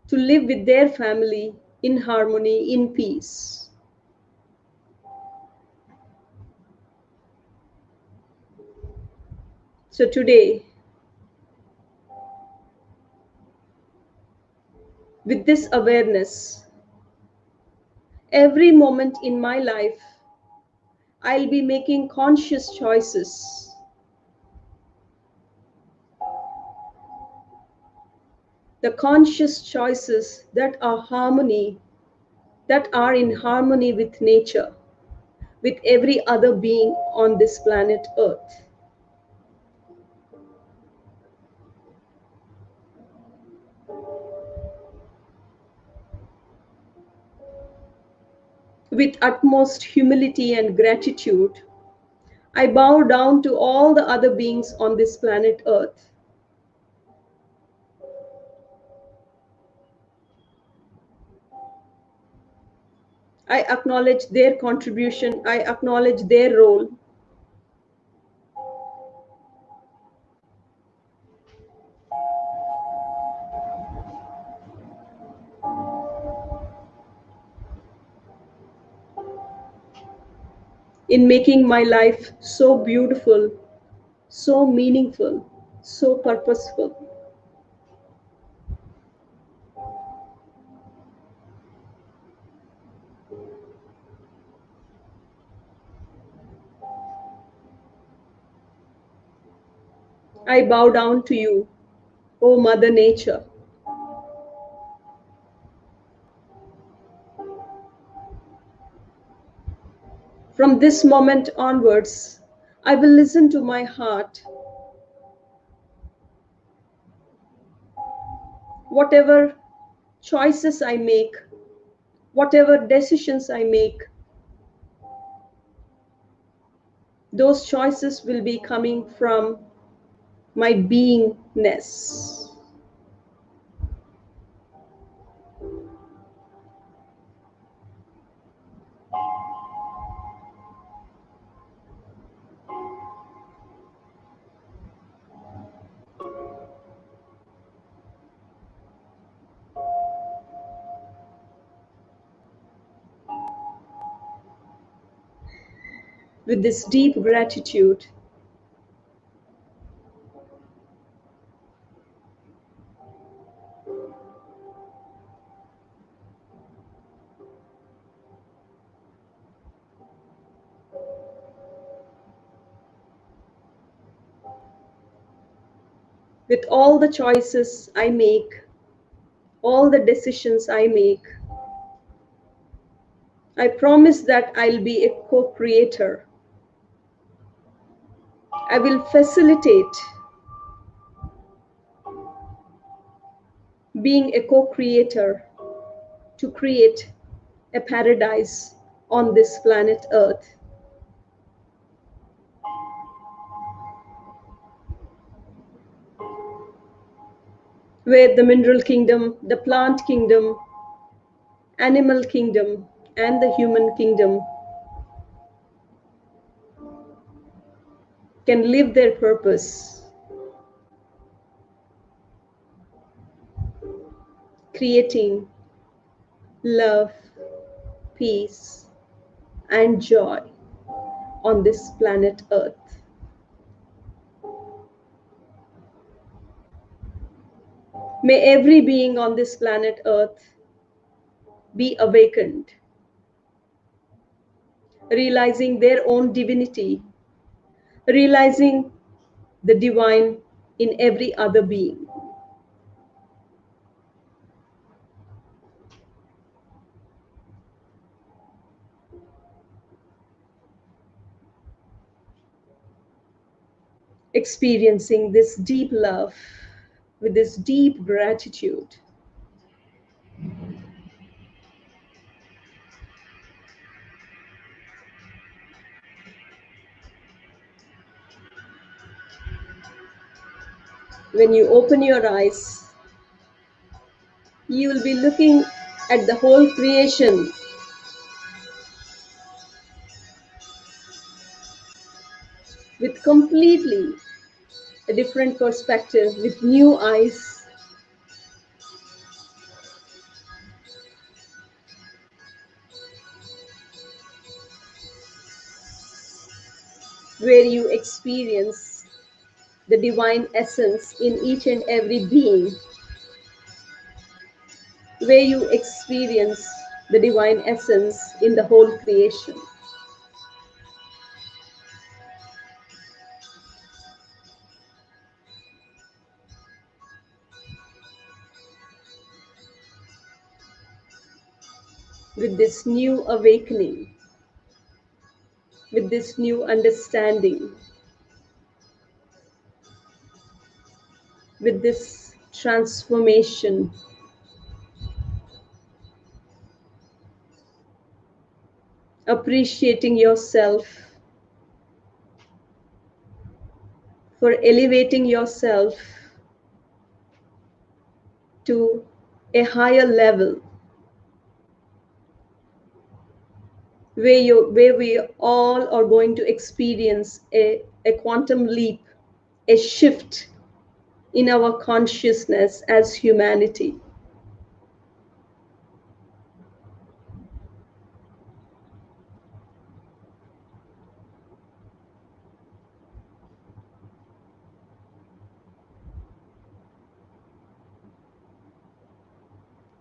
to live with their family in harmony, in peace. So today, with this awareness, every moment in my life, I'll be making conscious choices. The conscious choices that are in harmony with nature, with every other being on this planet Earth. With utmost humility and gratitude, I bow down to all the other beings on this planet Earth. I acknowledge their contribution, I acknowledge their role. In making my life so beautiful, so meaningful, so purposeful. I bow down to you, O Mother Nature. From this moment onwards, I will listen to my heart. Whatever choices I make, whatever decisions I make, those choices will be coming from my beingness. With this deep gratitude, with all the choices I make, all the decisions I make, I promise that I'll be a co-creator. I will facilitate being a co-creator to create a paradise on this planet Earth, where the mineral kingdom, the plant kingdom, animal kingdom, and the human kingdom can live their purpose, creating love, peace, and joy on this planet Earth. May every being on this planet Earth be awakened, realizing their own divinity, realizing the divine in every other being. Experiencing this deep love with this deep gratitude. When you open your eyes, you will be looking at the whole creation with completely a different perspective, with new eyes, where you experience the divine essence in each and every being, where you experience the divine essence in the whole creation. With this new awakening, with this new understanding, with this transformation, appreciating yourself, for elevating yourself to a higher level, where we all are going to experience a quantum leap, a shift in our consciousness as humanity.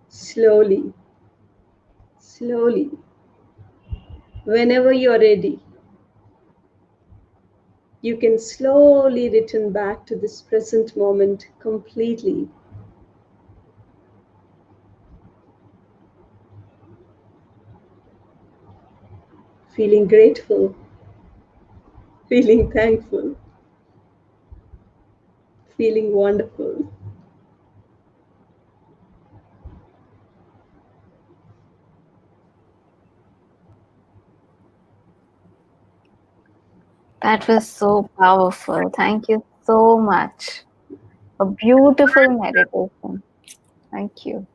Slowly, slowly, whenever you're ready, you can slowly return back to this present moment completely, feeling grateful, feeling thankful, feeling wonderful. That was so powerful. Thank you so much. A beautiful meditation. Thank you.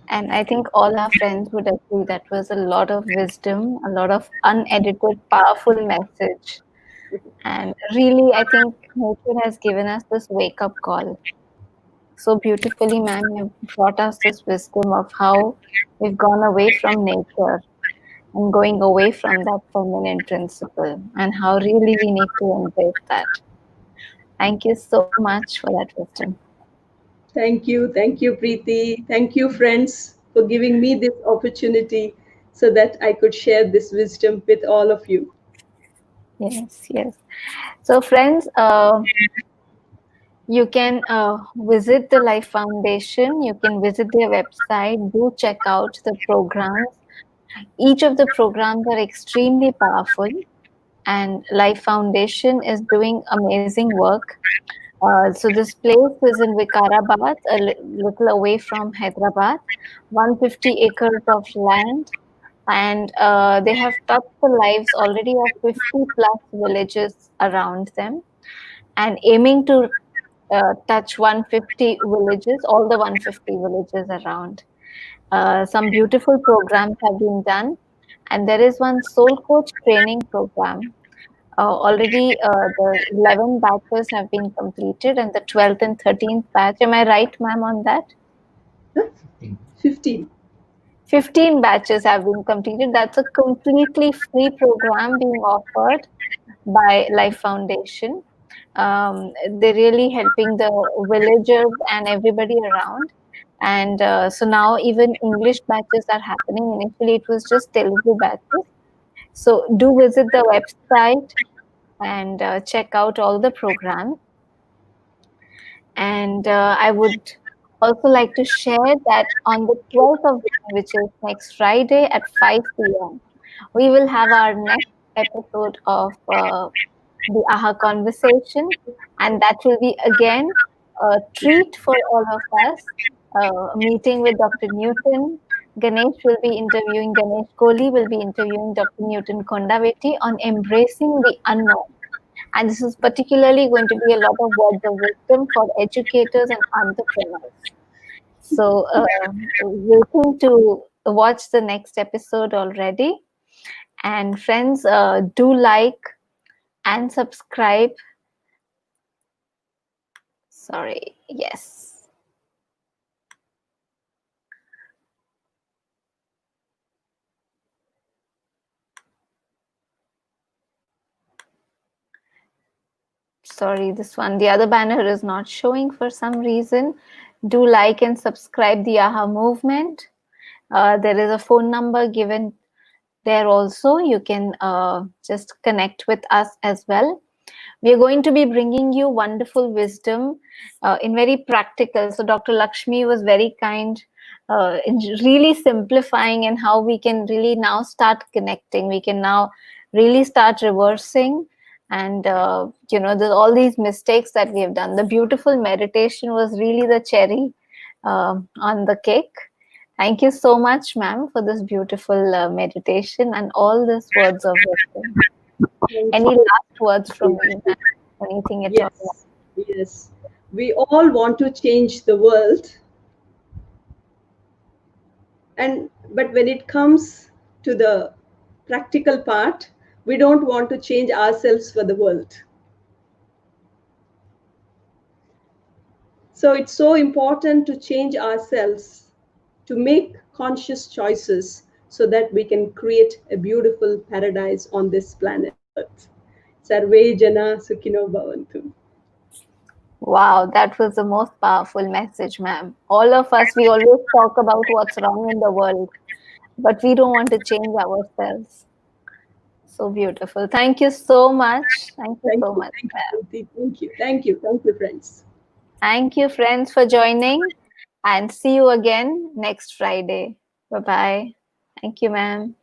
And I think all our friends would agree that was a lot of wisdom, a lot of unedited, powerful message. And really, I think nature has given us this wake up call. So beautifully, ma'am, you've brought us this wisdom of how we've gone away from nature and going away from that feminine principle, and how really we need to embrace that. Thank you so much for that wisdom. Thank you, Preeti. Thank you, friends, for giving me this opportunity so that I could share this wisdom with all of you. Yes, yes. So, friends, you can visit the Life Foundation. You can visit their website. Do check out the programs. Each of the programs are extremely powerful, and Life Foundation is doing amazing work. So this place is in Vikarabad, a little away from Hyderabad, 150 acres of land, and they have touched the lives already of 50 plus villages around them, and aiming to touch 150 villages, all the 150 villages around. Some beautiful programs have been done, and there is one soul coach training program. Already, the 11 batches have been completed, and the 12th and 13th batch. Am I right, ma'am, on that? Huh? 15. 15 batches have been completed. That's a completely free program being offered by Life Foundation. They're really helping the villagers and everybody around. And so now even English batches are happening. Initially, it was just Telugu batches. So do visit the website and check out all the programs. And I would also like to share that on the 12th of June, which is next Friday at 5 p.m., we will have our next episode of the AHA conversation, and that will be again a treat for all of us. A meeting with Dr. Newton. Ganesh will be interviewing, Ganesh Kohli will be interviewing Dr. Newton Kondaveti on embracing the unknown. And this is particularly going to be a lot of words of wisdom for educators and entrepreneurs. So, waiting to watch the next episode already. And friends, do like and subscribe. Sorry, yes. Sorry, this one, the other banner is not showing for some reason. Do like and subscribe the AHA movement. There is a phone number given there also. You can just connect with us as well. We are going to be bringing you wonderful wisdom in very practical. So Dr. Lakshmi was very kind in really simplifying and how we can really now start connecting. We can now really start reversing. And, there's all these mistakes that we have done. The beautiful meditation was really the cherry on the cake. Thank you so much, ma'am, for this beautiful meditation and all these words of wisdom. Thank Any last words from you. you, ma'am? Anything at all? Yes, yes. We all want to change the world, and but when it comes to the practical part, we don't want to change ourselves for the world. So it's so important to change ourselves, to make conscious choices so that we can create a beautiful paradise on this planet Earth. Sarve Jana Sukhino Bhavantu. Wow, that was the most powerful message, ma'am. All of us, we always talk about what's wrong in the world, but we don't want to change ourselves. So beautiful. Thank you so much. Thank you so much, Thank you, ma'am. Preeti. Thank you, thank you, thank you, friends. Thank you, friends, for joining, and see you again next Friday. Bye bye. Thank you, ma'am.